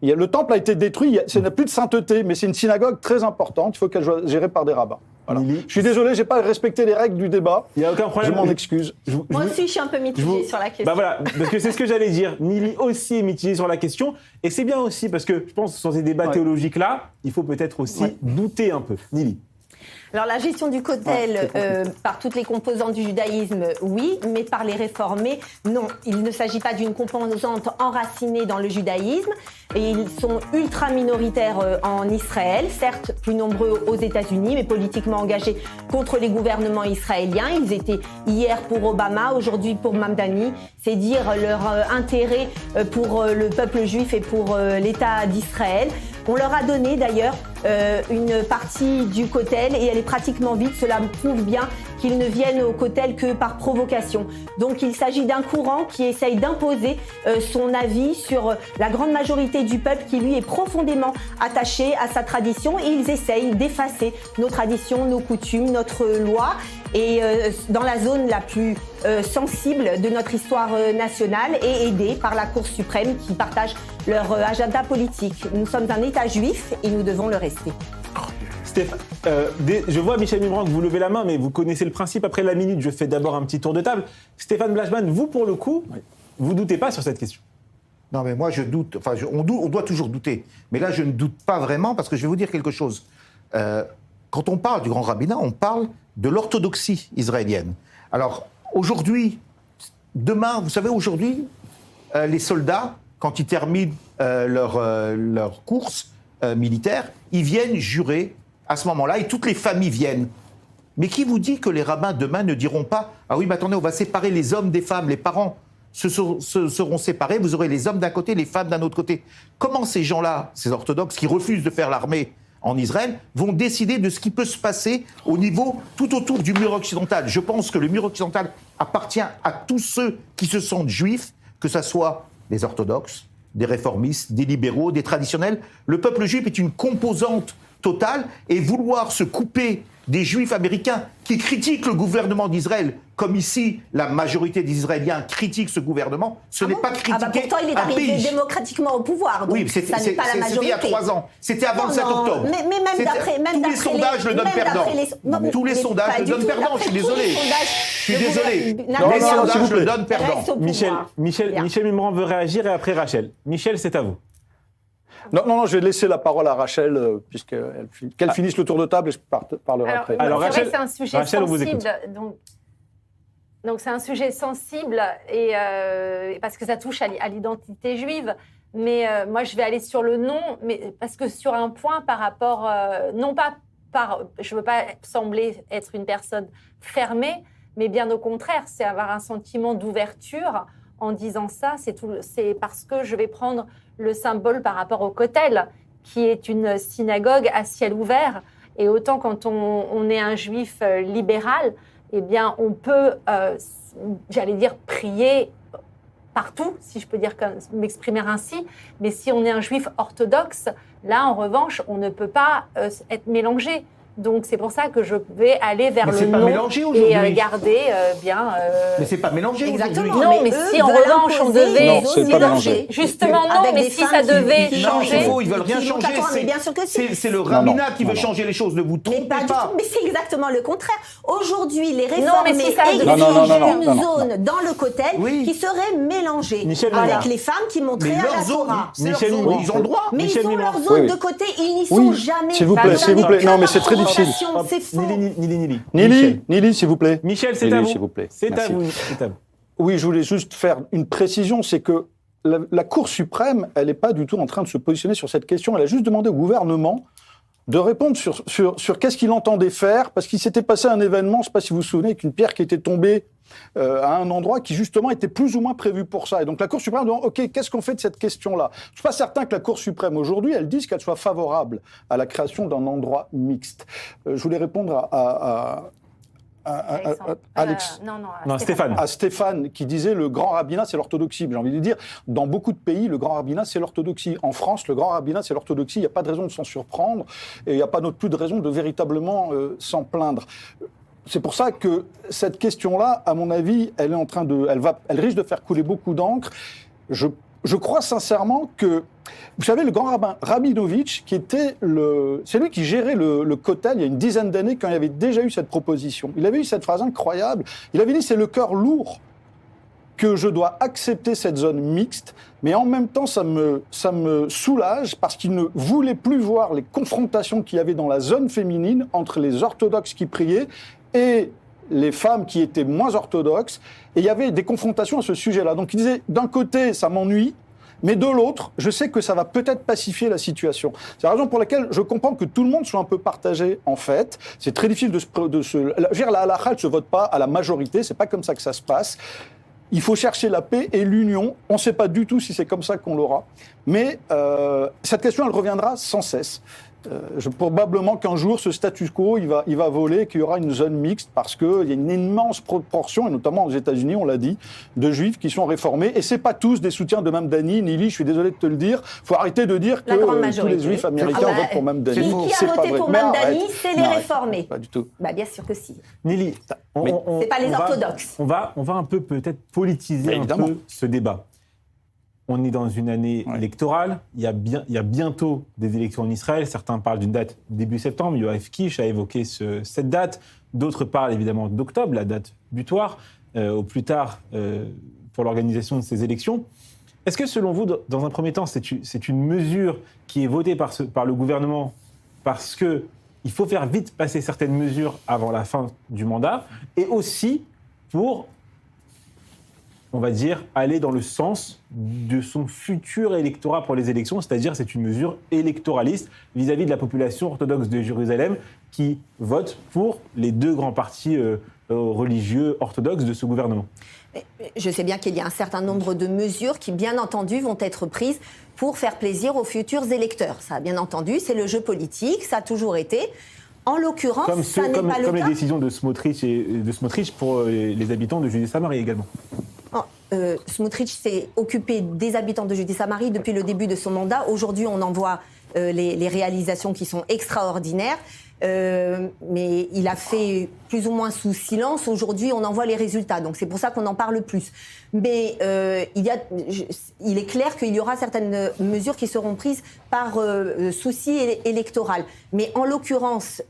Le temple a été détruit, ça n'a plus de sainteté, mais c'est une synagogue très importante, il faut qu'elle soit gérée par des rabbins. Voilà. Je suis désolé, j'ai pas respecté les règles du débat. Il n'y a aucun problème. Je m'en excuse. Moi aussi, je suis un peu mitigée sur la question. Bah voilà, parce que c'est ce que j'allais dire. Nili aussi est mitigée sur la question. Et c'est bien aussi, parce que je pense que sur ces débats théologiques-là, il faut peut-être aussi douter un peu. Nili. Alors la gestion du Kotel par toutes les composantes du judaïsme, oui, mais par les réformés, non. Il ne s'agit pas d'une composante enracinée dans le judaïsme et ils sont ultra minoritaires en Israël, certes plus nombreux aux États-Unis, mais politiquement engagés contre les gouvernements israéliens. Ils étaient hier pour Obama, aujourd'hui pour Mamdani. C'est dire leur intérêt pour le peuple juif et pour l'État d'Israël. On leur a donné d'ailleurs une partie du Kotel et elle est pratiquement vide. Cela prouve bien qu'ils ne viennent au Kotel que par provocation. Donc il s'agit d'un courant qui essaye d'imposer son avis sur la grande majorité du peuple qui lui est profondément attaché à sa tradition et ils essayent d'effacer nos traditions, nos coutumes, notre loi. Et dans la zone la plus sensible de notre histoire nationale et aidés par la Cour suprême qui partage leur agenda politique. Nous sommes un État juif et nous devons le rester. Stéphane, je vois Michel Mimran que vous levez la main, mais vous connaissez le principe. Après la minute, je fais d'abord un petit tour de table. Stéphane Blachman, vous pour le coup, vous doutez pas sur cette question? Non, mais moi je doute. Enfin, on doit toujours douter. Mais là, je ne doute pas vraiment parce que je vais vous dire quelque chose. Quand on parle du grand rabbinat, on parle de l'orthodoxie israélienne. Alors, aujourd'hui, demain, vous savez, aujourd'hui, les soldats, quand ils terminent leur course militaire, ils viennent jurer à ce moment-là et toutes les familles viennent. Mais qui vous dit que les rabbins demain ne diront pas « Ah oui, mais attendez, on va séparer les hommes des femmes, les parents seront séparés, vous aurez les hommes d'un côté, les femmes d'un autre côté. » Comment ces gens-là, ces orthodoxes qui refusent de faire l'armée en Israël, vont décider de ce qui peut se passer au niveau tout autour du mur occidental? Je pense que le mur occidental appartient à tous ceux qui se sentent juifs, que ce soit les orthodoxes, des réformistes, des libéraux, des traditionnels. Le peuple juif est une composante totale et vouloir se couper des juifs américains qui critiquent le gouvernement d'Israël, comme ici la majorité des Israéliens critiquent ce gouvernement, ce n'est pas critiquer pourtant, il est un arrivé pays. démocratiquement au pouvoir, donc Oui, ça n'est pas la majorité. c'était il y a 3 ans, c'était avant le 7 octobre. Mais même d'après tous les sondages le donnent perdant. Tous les sondages le donnent perdant, je suis désolé. Je suis désolé. Les sondages le donnent perdant. Michel Mimran veut réagir et après Rachel. Michel, c'est à vous. Non, je vais laisser la parole à Rachel, qu'elle finisse le tour de table et je parlerai après. Alors Rachel, c'est un sujet Rachel, on vous sensible. écoute. Donc c'est un sujet sensible et parce que ça touche à l'identité juive. Mais moi, je vais aller sur le nom, mais parce que sur un point par rapport, je veux pas sembler être une personne fermée, mais bien au contraire, c'est avoir un sentiment d'ouverture. En disant ça, c'est parce que je vais prendre le symbole par rapport au Kotel, qui est une synagogue à ciel ouvert. Et autant quand on est un juif libéral, eh bien, on peut, j'allais dire, prier partout, si je peux m'exprimer ainsi. Mais si on est un juif orthodoxe, là, en revanche, on ne peut pas être mélangé. Donc, c'est pour ça que je vais aller vers le nom et garder bien... Mais c'est pas mélangé Exactement. Non, mais si en revanche, on devait... Non, c'est pas mélangé. Justement, non, mais si ça devait changer... Non, ils veulent rien changer. C'est le rabbinat qui veut changer les choses, ne vous trompez pas. Mais c'est exactement le contraire. Aujourd'hui, les réformés exigent une zone dans le Kotel qui serait mélangée avec les femmes qui monteraient à la Torah. Ils ont le droit. Mais ils ont leur zone de côté, ils n'y sont jamais. S'il vous plaît. Non, mais c'est très difficile. C'est faux. Nili, s'il vous plaît. Michel, c'est à vous. S'il vous plaît. C'est à vous. Oui, je voulais juste faire une précision, c'est que la Cour suprême, elle n'est pas du tout en train de se positionner sur cette question. Elle a juste demandé au gouvernement de répondre sur qu'est-ce qu'il entendait faire, parce qu'il s'était passé un événement, je ne sais pas si vous vous souvenez, avec une pierre qui était tombée à un endroit qui justement était plus ou moins prévu pour ça. Et donc la Cour suprême demande, OK, qu'est-ce qu'on fait de cette question-là ? Je ne suis pas certain que la Cour suprême aujourd'hui, elle dise qu'elle soit favorable à la création d'un endroit mixte. Je voulais répondre Stéphane. À Stéphane, qui disait le grand rabbinat, c'est l'orthodoxie. J'ai envie de dire, dans beaucoup de pays, le grand rabbinat, c'est l'orthodoxie. En France, le grand rabbinat, c'est l'orthodoxie. Il n'y a pas de raison de s'en surprendre et il n'y a pas non plus de raison de véritablement s'en plaindre. C'est pour ça que cette question-là, à mon avis, elle risque de faire couler beaucoup d'encre. Je crois sincèrement que, vous savez, le grand rabbin Rabinovitch, c'est lui qui gérait le Kotel il y a une dizaine d'années quand il y avait déjà eu cette proposition. Il avait eu cette phrase incroyable. Il avait dit, c'est le cœur lourd que je dois accepter cette zone mixte, mais en même temps, ça me soulage parce qu'il ne voulait plus voir les confrontations qu'il y avait dans la zone féminine entre les orthodoxes qui priaient et les femmes qui étaient moins orthodoxes, et il y avait des confrontations à ce sujet-là. Donc il disait, d'un côté, ça m'ennuie, mais de l'autre, je sais que ça va peut-être pacifier la situation. C'est la raison pour laquelle je comprends que tout le monde soit un peu partagé, en fait. C'est très difficile de se... Je veux dire, la halakha ne se vote pas à la majorité, c'est pas comme ça que ça se passe. Il faut chercher la paix et l'union. On ne sait pas du tout si c'est comme ça qu'on l'aura. Mais cette question, elle reviendra sans cesse. Probablement qu'un jour, ce statu quo, il va voler, qu'il y aura une zone mixte, parce qu'il y a une immense proportion, et notamment aux États-Unis, on l'a dit, de juifs qui sont réformés. Et ce n'est pas tous des soutiens de Mamdani. Nili, je suis désolé de te le dire. Il faut arrêter de dire que tous les juifs américains votent pour Mamdani. Qui a voté pour Mamdani, c'est les réformés. Pas du tout. Bien sûr que si. Nili, c'est pas les orthodoxes. On va un peu peut-être politiser un peu ce débat. On est dans une année électorale, il y a bientôt des élections en Israël, certains parlent d'une date début septembre, Yoav Kish a évoqué cette date, d'autres parlent évidemment d'octobre, la date butoir, au plus tard pour l'organisation de ces élections. Est-ce que selon vous, dans un premier temps, c'est une mesure qui est votée par le gouvernement parce qu'il faut faire vite passer certaines mesures avant la fin du mandat, et aussi pour, on va dire, aller dans le sens de son futur électorat pour les élections, c'est-à-dire c'est une mesure électoraliste vis-à-vis de la population orthodoxe de Jérusalem qui vote pour les deux grands partis religieux orthodoxes de ce gouvernement. Je sais bien qu'il y a un certain nombre de mesures qui, bien entendu, vont être prises pour faire plaisir aux futurs électeurs. Ça, bien entendu, c'est le jeu politique, ça a toujours été. En l'occurrence, ça n'est pas le cas. Comme les décisions de Smotrich pour les habitants de Judée-Samarie également. Smotrich s'est occupé des habitants de Judée-Samarie depuis le début de son mandat. Aujourd'hui, on en voit les réalisations qui sont extraordinaires. Mais il a fait plus ou moins sous silence. Aujourd'hui, on en voit les résultats. Donc, c'est pour ça qu'on en parle plus. Mais il est clair qu'il y aura certaines mesures qui seront prises par souci électoral. Mais en l'occurrence,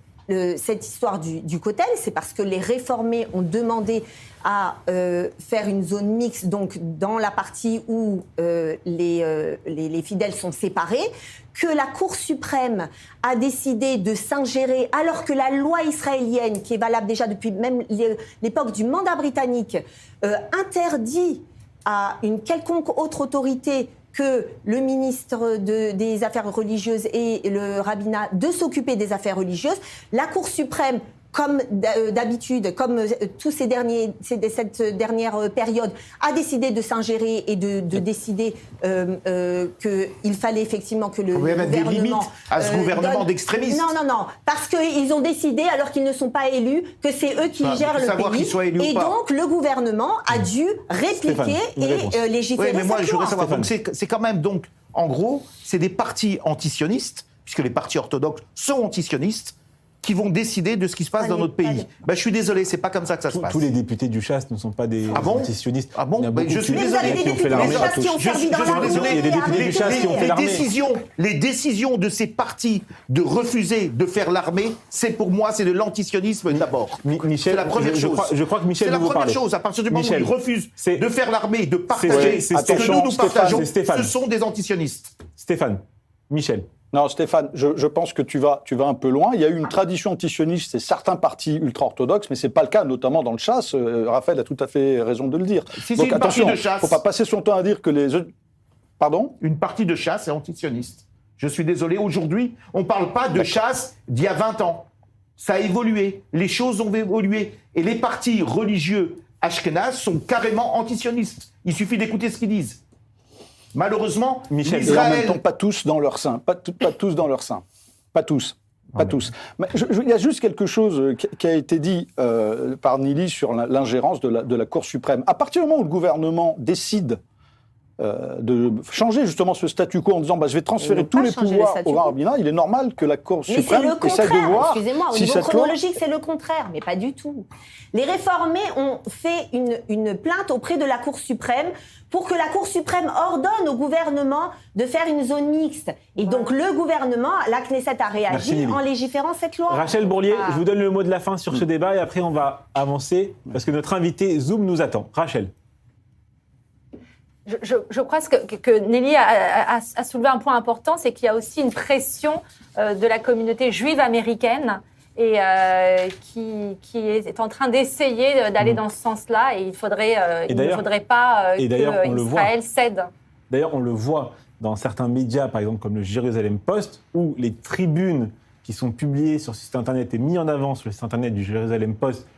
cette histoire du Kotel, c'est parce que les réformés ont demandé à faire une zone mixte, donc dans la partie où les fidèles sont séparés, que la Cour suprême a décidé de s'ingérer, alors que la loi israélienne, qui est valable déjà depuis même l'époque du mandat britannique, interdit à une quelconque autre autorité que le ministre des Affaires religieuses et le rabbinat de s'occuper des affaires religieuses. La Cour suprême, comme d'habitude, comme cette dernière période, a décidé de s'ingérer et de décider qu'il fallait effectivement que le gouvernement... des limites à ce gouvernement d'extrémistes. Non, parce qu'ils ont décidé, alors qu'ils ne sont pas élus, que c'est eux qui gèrent le pays. Et donc, le gouvernement a dû répliquer et légiférer. Oui, mais moi, je voudrais savoir. Donc, c'est quand même, donc, en gros, c'est des partis antisionistes, puisque les partis orthodoxes sont antisionistes, qui vont décider de ce qui se passe dans notre pays. Je suis désolé, c'est pas comme ça que ça se passe. Tous les députés du Chasse ne sont pas des antisionistes. Ah bon? Je suis désolé. Qui ont fait l'armée. Il y a des députés du Chasse qui ont fait l'armée. Les décisions de ces partis de refuser de faire l'armée, c'est pour moi, c'est de l'antisionisme d'abord. Michel, c'est la première chose. Je crois que Michel c'est la veut vous première parler. chose. À partir du moment où ils refusent de faire l'armée, de partager ce Stéphane, que nous partageons, Stéphane. ce sont des antisionistes. Stéphane, Michel. Non, Stéphane, je pense que tu vas un peu loin. Il y a eu une tradition antisioniste, c'est certains partis ultra-orthodoxes, mais c'est pas le cas, notamment dans le Chasse. Raphaël a tout à fait raison de le dire. Si donc c'est une attention, partie de Chasse, faut pas passer son temps à dire que les... Pardon ? Une partie de Chasse est antisioniste. Je suis désolé, aujourd'hui, on parle pas de Chasse d'il y a 20 ans. Ça a évolué, les choses ont évolué. Et les partis religieux ashkénazes sont carrément antisionistes. Il suffit d'écouter ce qu'ils disent. Malheureusement, Michel, et en même temps, pas tous dans leur sein. Pas tous dans leur sein. Pas tous. Pas tous. Mais il y a juste quelque chose qui a été dit par Nili sur l'ingérence de la Cour suprême. À partir du moment où le gouvernement décide de changer justement ce statu quo en disant je vais transférer tous les pouvoirs au rabbinat, il est normal que la Cour suprême essaie de voir excusez-moi, au si niveau cette chronologique, c'est le contraire, mais pas du tout. Les réformés ont fait une plainte auprès de la Cour suprême pour que la Cour suprême ordonne au gouvernement de faire une zone mixte. Et donc le gouvernement, la Knesset a réagi en légiférant cette loi. Rachel Bourlier, je vous donne le mot de la fin sur ce débat et après on va avancer parce que notre invité Zoom nous attend. Rachel. Je crois que Nelly a soulevé un point important, c'est qu'il y a aussi une pression de la communauté juive américaine et qui est en train d'essayer d'aller dans ce sens-là et il ne faudrait pas qu'Israël cède. D'ailleurs, on le voit dans certains médias, par exemple comme le Jérusalem Post, où les tribunes qui sont publiées sur ce site internet et mises en avant sur le site internet du Jérusalem Post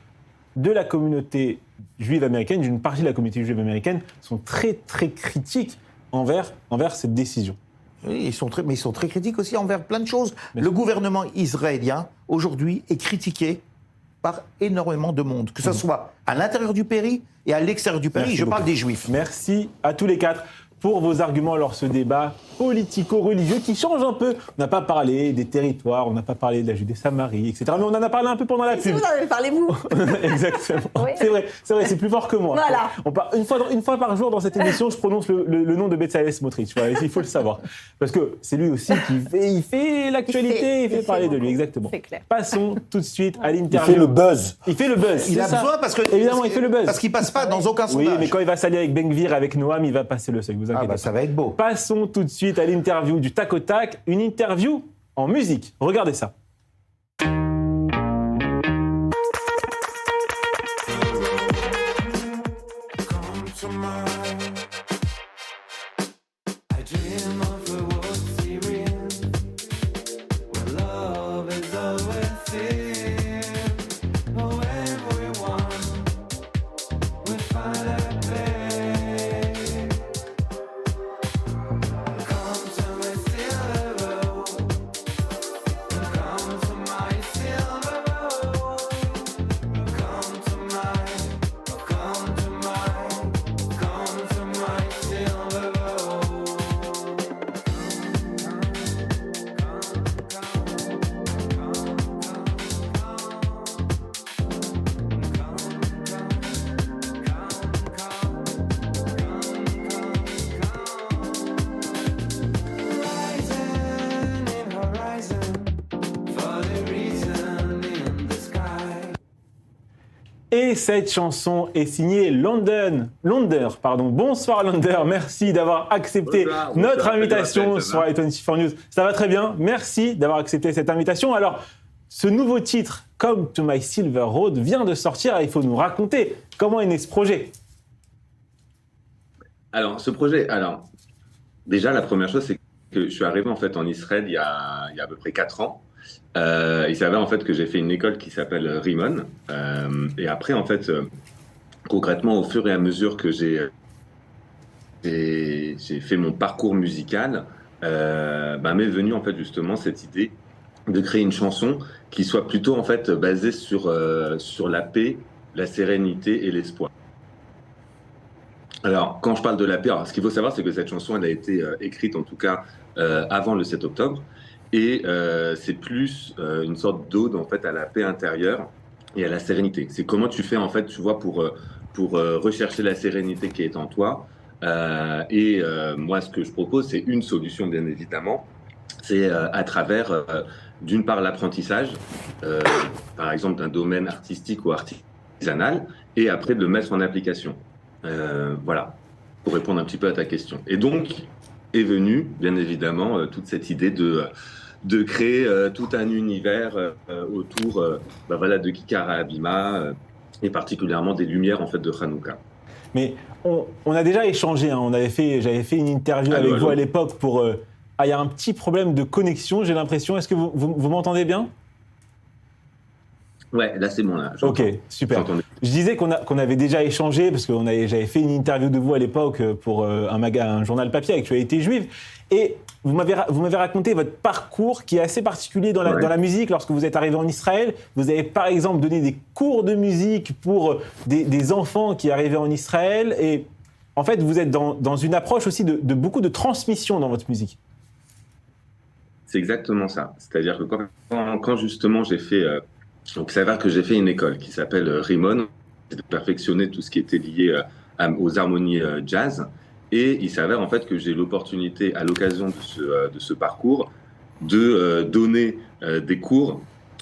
de la communauté juive américaine, d'une partie de la communauté juive américaine, sont très très critiques envers cette décision. Oui, mais ils sont très critiques aussi envers plein de choses. Le gouvernement israélien, aujourd'hui, est critiqué par énormément de monde, que ce soit à l'intérieur du pays et à l'extérieur du pays. Je parle des Juifs. Merci à tous les quatre pour vos arguments lors de ce débat politico-religieux qui change un peu. On n'a pas parlé des territoires, on n'a pas parlé de la Judée-Samarie, etc. Mais on en a parlé un peu pendant la pub. Si vous en avez parlé, vous. Exactement. Oui. C'est vrai, c'est plus fort que moi. Voilà. Une fois par jour dans cette émission, je prononce le nom de Bezalel Smotrich. Voilà, il faut le savoir. Parce que c'est lui aussi qui fait l'actualité, il fait parler de lui. Exactement. C'est clair. Passons tout de suite à l'interview. Il fait le buzz. Il a besoin parce que... Évidemment, il fait le buzz. Parce qu'il passe pas dans aucun sondage. Oui, mais quand il va s'allier avec Ben Gvir et avec Noam, il va passer le seuil. Vous inquiétez pas. Ça va être beau. Passons tout de suite à l'interview du tac au tac, une interview en musique. Regardez ça. Et cette chanson est signée Lander. Bonsoir Lander, merci d'avoir accepté notre invitation sur i24 News. Ça va très bien, merci d'avoir accepté cette invitation. Alors, ce nouveau titre, Come to My Silver Road, vient de sortir et il faut nous raconter comment est né ce projet. Alors, ce projet, déjà, la première chose, c'est que je suis arrivé en fait en Israël il y a à peu près 4 ans. Il s'avère en fait que j'ai fait une école qui s'appelle Rimon. Et après, en fait, concrètement, au fur et à mesure que j'ai fait mon parcours musical, m'est venue en fait justement cette idée de créer une chanson qui soit plutôt en fait basée sur la paix, la sérénité et l'espoir. Alors, quand je parle de la paix, ce qu'il faut savoir, c'est que cette chanson, elle a été écrite en tout cas avant le 7 octobre. Et c'est plus une sorte d'ode en fait à la paix intérieure et à la sérénité. C'est comment tu fais en fait, tu vois, pour rechercher la sérénité qui est en toi. Moi, ce que je propose, c'est une solution, bien évidemment. C'est à travers, d'une part, l'apprentissage, par exemple, d'un domaine artistique ou artisanal, et après de le mettre en application. Voilà, pour répondre un petit peu à ta question. Et donc, est venue, bien évidemment, toute cette idée de créer tout un univers autour de Kikar HaBima et particulièrement des lumières en fait, de Hanouka. Mais on a déjà échangé, hein, j'avais fait une interview avec vous à l'époque pour... il y a un petit problème de connexion, j'ai l'impression. Est-ce que vous m'entendez bien ? Ouais, là c'est bon. Là, ok, super. Je disais qu'on avait déjà échangé, parce que j'avais fait une interview de vous à l'époque pour un journal papier, Actualité Juive, et vous m'avez raconté votre parcours qui est assez particulier dans la musique. Lorsque vous êtes arrivé en Israël, vous avez par exemple donné des cours de musique pour des enfants qui arrivaient en Israël, et en fait vous êtes dans une approche aussi de beaucoup de transmission dans votre musique. C'est exactement ça. C'est-à-dire que quand justement j'ai fait... Donc, il s'avère que j'ai fait une école qui s'appelle Rimon, de perfectionner tout ce qui était lié aux harmonies jazz. Et il s'avère en fait que j'ai l'opportunité, à l'occasion de ce parcours, de donner des cours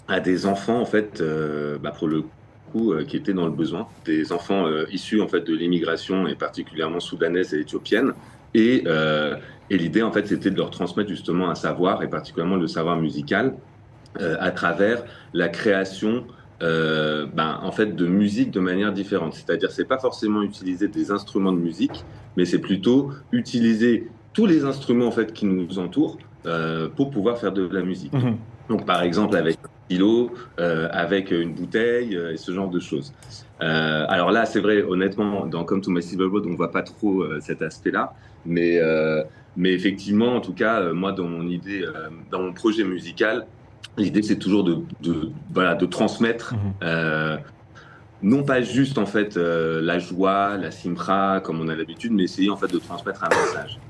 à des enfants en fait, pour le coup, qui étaient dans le besoin, des enfants issus en fait de l'immigration et particulièrement soudanaise et éthiopienne. Et l'idée en fait, c'était de leur transmettre justement un savoir et particulièrement le savoir musical. À travers la création en fait, de musique de manière différente. C'est-à-dire, c'est pas forcément utiliser des instruments de musique, mais c'est plutôt utiliser tous les instruments en fait, qui nous entourent pour pouvoir faire de la musique. Mmh. Donc, par exemple, avec un stylo, avec une bouteille, et ce genre de choses. Alors là, c'est vrai, honnêtement, dans Come to My Silver Road, on voit pas trop cet aspect-là, mais effectivement, en tout cas, moi, dans mon idée, dans mon projet musical, l'idée, c'est toujours de transmettre, non pas juste en fait la joie, la simcha, comme on a l'habitude, mais essayer en fait de transmettre un message.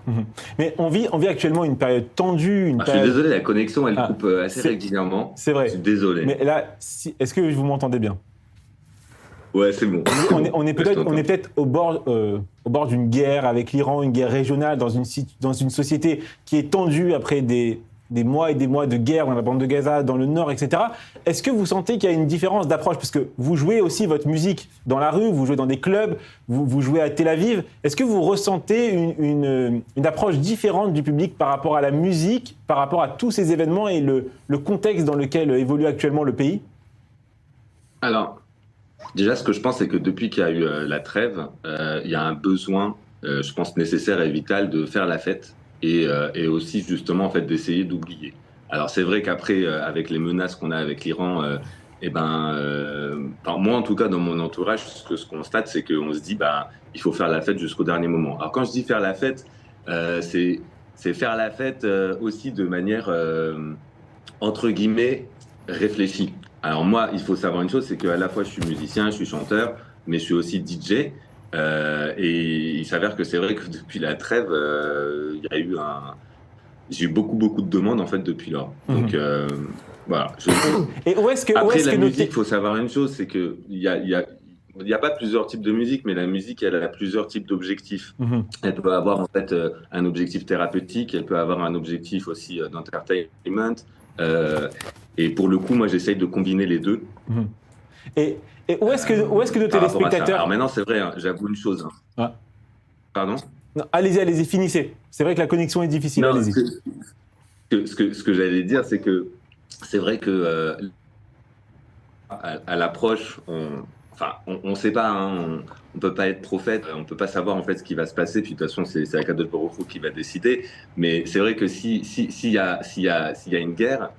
Mais on vit actuellement une période tendue. Je suis désolé, la connexion elle coupe assez régulièrement. C'est vrai. Je suis désolé. Mais là, est-ce que vous m'entendez bien ? Ouais, c'est bon. On est peut-être au bord d'une guerre avec l'Iran, une guerre régionale dans une société qui est tendue après des mois et des mois de guerre dans la bande de Gaza, dans le nord, etc. Est-ce que vous sentez qu'il y a une différence d'approche ? Parce que vous jouez aussi votre musique dans la rue, vous jouez dans des clubs, vous jouez à Tel Aviv. Est-ce que vous ressentez une approche différente du public par rapport à la musique, par rapport à tous ces événements et le contexte dans lequel évolue actuellement le pays ? Alors, déjà, ce que je pense, c'est que depuis qu'il y a eu la trêve, il y a un besoin, je pense, nécessaire et vital de faire la fête. Et aussi justement en fait d'essayer d'oublier. Alors c'est vrai qu'après avec les menaces qu'on a avec l'Iran, moi en tout cas dans mon entourage, ce que je constate c'est qu'on se dit il faut faire la fête jusqu'au dernier moment. Alors quand je dis faire la fête, c'est faire la fête aussi de manière entre guillemets réfléchie. Alors moi il faut savoir une chose, c'est qu'à la fois je suis musicien, je suis chanteur, mais je suis aussi DJ. Et il s'avère que c'est vrai que depuis la trêve, j'ai eu beaucoup de demandes en fait depuis lors. Donc voilà. Et Après la musique, il faut savoir une chose, c'est que il y a pas plusieurs types de musique, mais la musique elle a plusieurs types d'objectifs. Elle peut avoir en fait un objectif thérapeutique, elle peut avoir un objectif aussi d'entertainment. Et pour le coup, moi j'essaye de combiner les deux. Et où est-ce que nos par rapport à ça. téléspectateurs... Alors maintenant, c'est vrai, hein, j'avoue une chose. Hein. Ouais. Pardon? Non, allez-y, finissez. C'est vrai que la connexion est difficile, Non, allez-y. Ce que j'allais dire, c'est que c'est vrai que à l'approche, on ne sait pas, hein, on ne peut pas être prophète, on ne peut pas savoir en fait ce qui va se passer. Puis de toute façon, c'est la Kadosh Baruch Hu qui va décider. Mais c'est vrai que s'il y a une guerre,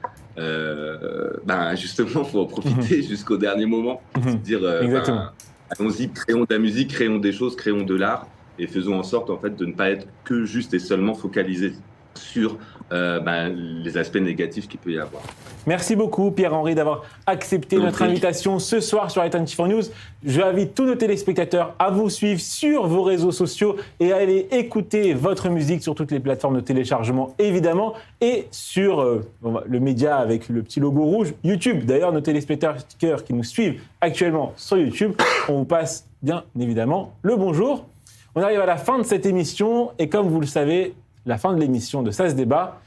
justement, il faut en profiter jusqu'au dernier moment. Dire, allons-y, créons de la musique, créons des choses, créons de l'art et faisons en sorte en fait de ne pas être que juste et seulement focalisés sur les aspects négatifs qu'il peut y avoir. Merci beaucoup Pierre-Henri d'avoir accepté notre invitation ce soir sur i24 News. Je invite tous nos téléspectateurs à vous suivre sur vos réseaux sociaux et à aller écouter votre musique sur toutes les plateformes de téléchargement évidemment et sur le média avec le petit logo rouge YouTube. D'ailleurs, nos téléspectateurs qui nous suivent actuellement sur YouTube, on vous passe bien évidemment le bonjour. On arrive à la fin de cette émission et comme vous le savez, la fin de l'émission de Ça se débat,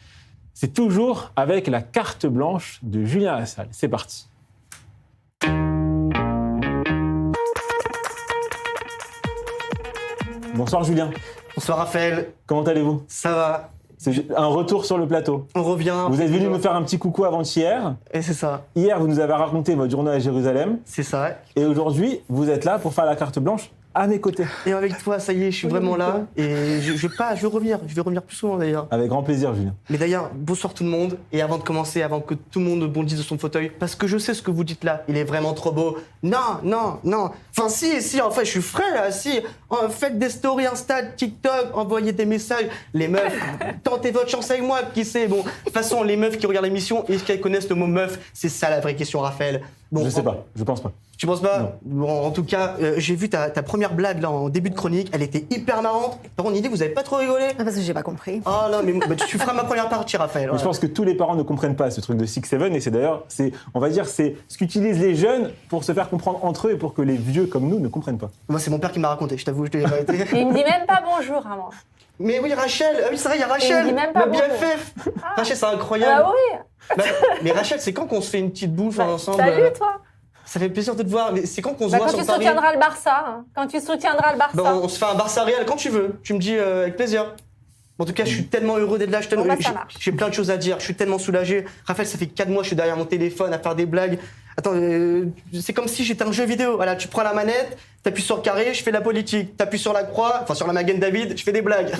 c'est toujours avec la carte blanche de Julien Lassalle. C'est parti. Bonsoir Julien. Bonsoir Raphaël. Comment allez-vous? Ça va. C'est un retour sur le plateau. On revient. Vous êtes venu nous faire un petit coucou avant-hier. Et c'est ça. Hier, vous nous avez raconté votre journée à Jérusalem. C'est ça. Et aujourd'hui, vous êtes là pour faire la carte blanche à mes côtés. Et avec toi, ça y est, je suis vraiment là. Et je vais revenir. Je vais revenir plus souvent d'ailleurs. Avec grand plaisir, Julien. Mais d'ailleurs, bonsoir tout le monde. Et avant de commencer, avant que tout le monde bondisse de son fauteuil, parce que je sais ce que vous dites là, il est vraiment trop beau. Non. Enfin, si, en fait, je suis frais là, si. Faites des stories Insta, TikTok, envoyez des messages. Les meufs, tentez votre chance avec moi, qui sait. Bon, de toute façon, les meufs qui regardent l'émission, est-ce qu'elles connaissent le mot meuf? C'est ça la vraie question, Raphaël. Bon, je sais pas, je pense pas. Tu penses pas? Bon, en tout cas, j'ai vu ta première blague là en début de chronique, elle était hyper marrante. Par contre, vous avez pas trop rigolé? Parce que j'ai pas compris. Ah non, mais tu feras ma première partie, Raphaël. Mais je pense que tous les parents ne comprennent pas ce truc de 6-7 et c'est d'ailleurs, on va dire, c'est ce qu'utilisent les jeunes pour se faire comprendre entre eux et pour que les vieux comme nous ne comprennent pas. Moi, c'est mon père qui m'a raconté, je t'avoue, je te l'ai arrêté. Il me dit même pas bonjour à moi. Mais oui, Rachel, oui, c'est vrai, il y a Rachel, ma BFF. Rachel, c'est incroyable. Ah oui. Mais Rachel, c'est quand qu'on se fait une petite bouffe ensemble? Salut, toi. Ça fait plaisir de te voir, mais c'est quand qu'on se voit sur Paris? Quand tu soutiendras le Barça. Hein. Quand tu soutiendras le Barça. Bon, on se fait un Barça Real quand tu veux. Tu me dis avec plaisir. En tout cas, je suis tellement heureux d'être là. J'ai plein de choses à dire. Je suis tellement soulagé. Raphaël, ça fait 4 mois que je suis derrière mon téléphone à faire des blagues. Attends, c'est comme si j'étais un jeu vidéo. Voilà, tu prends la manette, t'appuies sur le carré, je fais de la politique. T'appuies sur la croix, enfin sur la Magen David, je fais des blagues.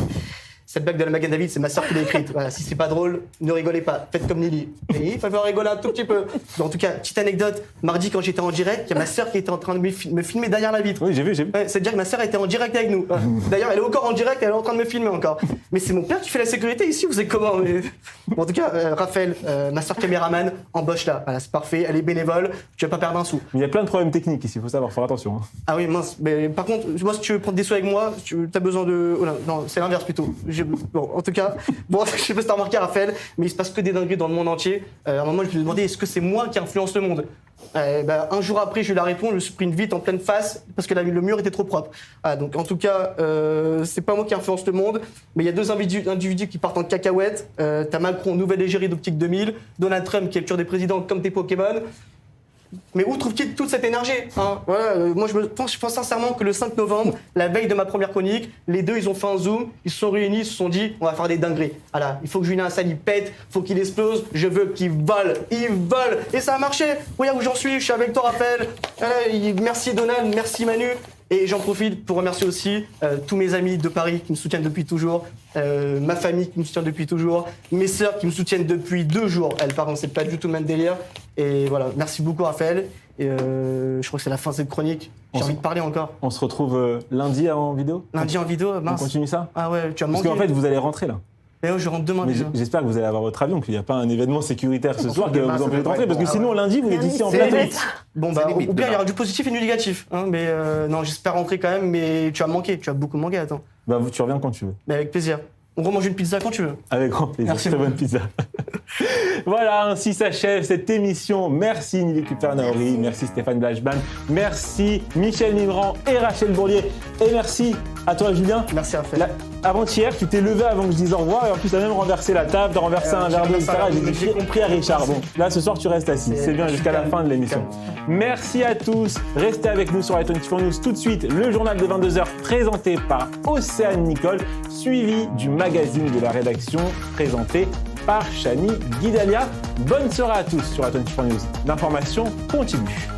Cette blague de la Magen David, c'est ma sœur qui l'a écrite. Voilà, si c'est pas drôle, ne rigolez pas. Faites comme Lily. Et il faut rigoler un tout petit peu. En tout cas, petite anecdote. Mardi, quand j'étais en direct, il y a ma sœur qui était en train de me filmer derrière la vitre. Oui, j'ai vu. Ouais, c'est-à-dire que ma sœur était en direct avec nous. D'ailleurs, elle est encore en direct, elle est en train de me filmer encore. Mais c'est mon père qui fait la sécurité ici, vous savez comment? Mais... Bon, en tout cas, Raphaël, ma sœur caméraman, embauche là. Voilà, c'est parfait, elle est bénévole, tu vas pas perdre un sou. Il y a plein de problèmes techniques ici, il faut savoir, faire attention. Hein. Ah oui, mince. Mais par contre, moi, si tu veux prendre des sous avec moi, tu as besoin de... Oh non, c'est l'inverse plutôt. Bon, en tout cas, je sais pas si t'as remarqué, Raphaël, mais il se passe que des dingueries dans le monde entier. À un moment, je lui ai demandé, est-ce que c'est moi qui influence le monde? Un jour après, je lui ai répondu, je sprint vite en pleine face parce que le mur était trop propre. Donc en tout cas, c'est pas moi qui influence le monde, mais il y a 2 individus qui partent en cacahuète. T'as Macron, nouvelle égérie d'Optique 2000, Donald Trump qui est le tueur des présidents comme tes Pokémon. Mais où trouve-t-il toute cette énergie, hein? Voilà, moi je pense sincèrement que le 5 novembre, la veille de ma première chronique, les deux ils ont fait un zoom, ils se sont réunis, ils se sont dit on va faire des dingueries. Voilà, il faut que Julien Lassalle il pète, faut qu'il explose, je veux qu'il vole, et ça a marché. Regarde où j'en suis, je suis avec toi Raphaël. Merci Donald, merci Manu. Et j'en profite pour remercier aussi tous mes amis de Paris qui me soutiennent depuis toujours, ma famille qui me soutient depuis toujours, mes sœurs qui me soutiennent depuis 2 jours. Elles, par contre, c'est pas du tout le même délire. Et voilà, merci beaucoup Raphaël. Et je crois que c'est la fin de cette chronique. J'ai envie de parler encore. On se retrouve lundi en vidéo? Lundi en vidéo, mince. On continue ça? Ah ouais, tu as manqué. Parce qu'en fait, vous allez rentrer là. Mais je rentre demain déjà. J'espère que vous allez avoir votre avion, qu'il n'y a pas un événement sécuritaire ce soir qui va vous empêcher de rentrer, parce que sinon lundi vous êtes ici en plein nuit. Bon bah au pire il y aura du positif et du négatif, hein, mais non j'espère rentrer quand même, mais tu as manqué, tu as beaucoup manqué, attends. Bah tu reviens quand tu veux. Mais avec plaisir. On remange une pizza quand tu veux. Avec grand plaisir. Merci. Très bonne pizza. Voilà, ainsi s'achève cette émission. Merci Nili Kupernaori, merci Stéphane Blachman, merci Michel Mimran et Rachel Bourlier. Et merci à toi Julien. Merci Raphaël. Avant-hier, tu t'es levé avant que je dise au revoir et en plus tu as même renversé la table, tu as renversé un verre d'eau, etc. J'ai compris à Richard. Bon, là ce soir tu restes assis, c'est bien jusqu'à la fin de l'émission. Merci à tous, restez avec nous sur i24 News. Tout de suite, le journal de 22h présenté par Océane Nicole, suivi du magazine de la rédaction présenté par Chani Guidalia. Bonne soirée à tous sur i24 News. L'information continue.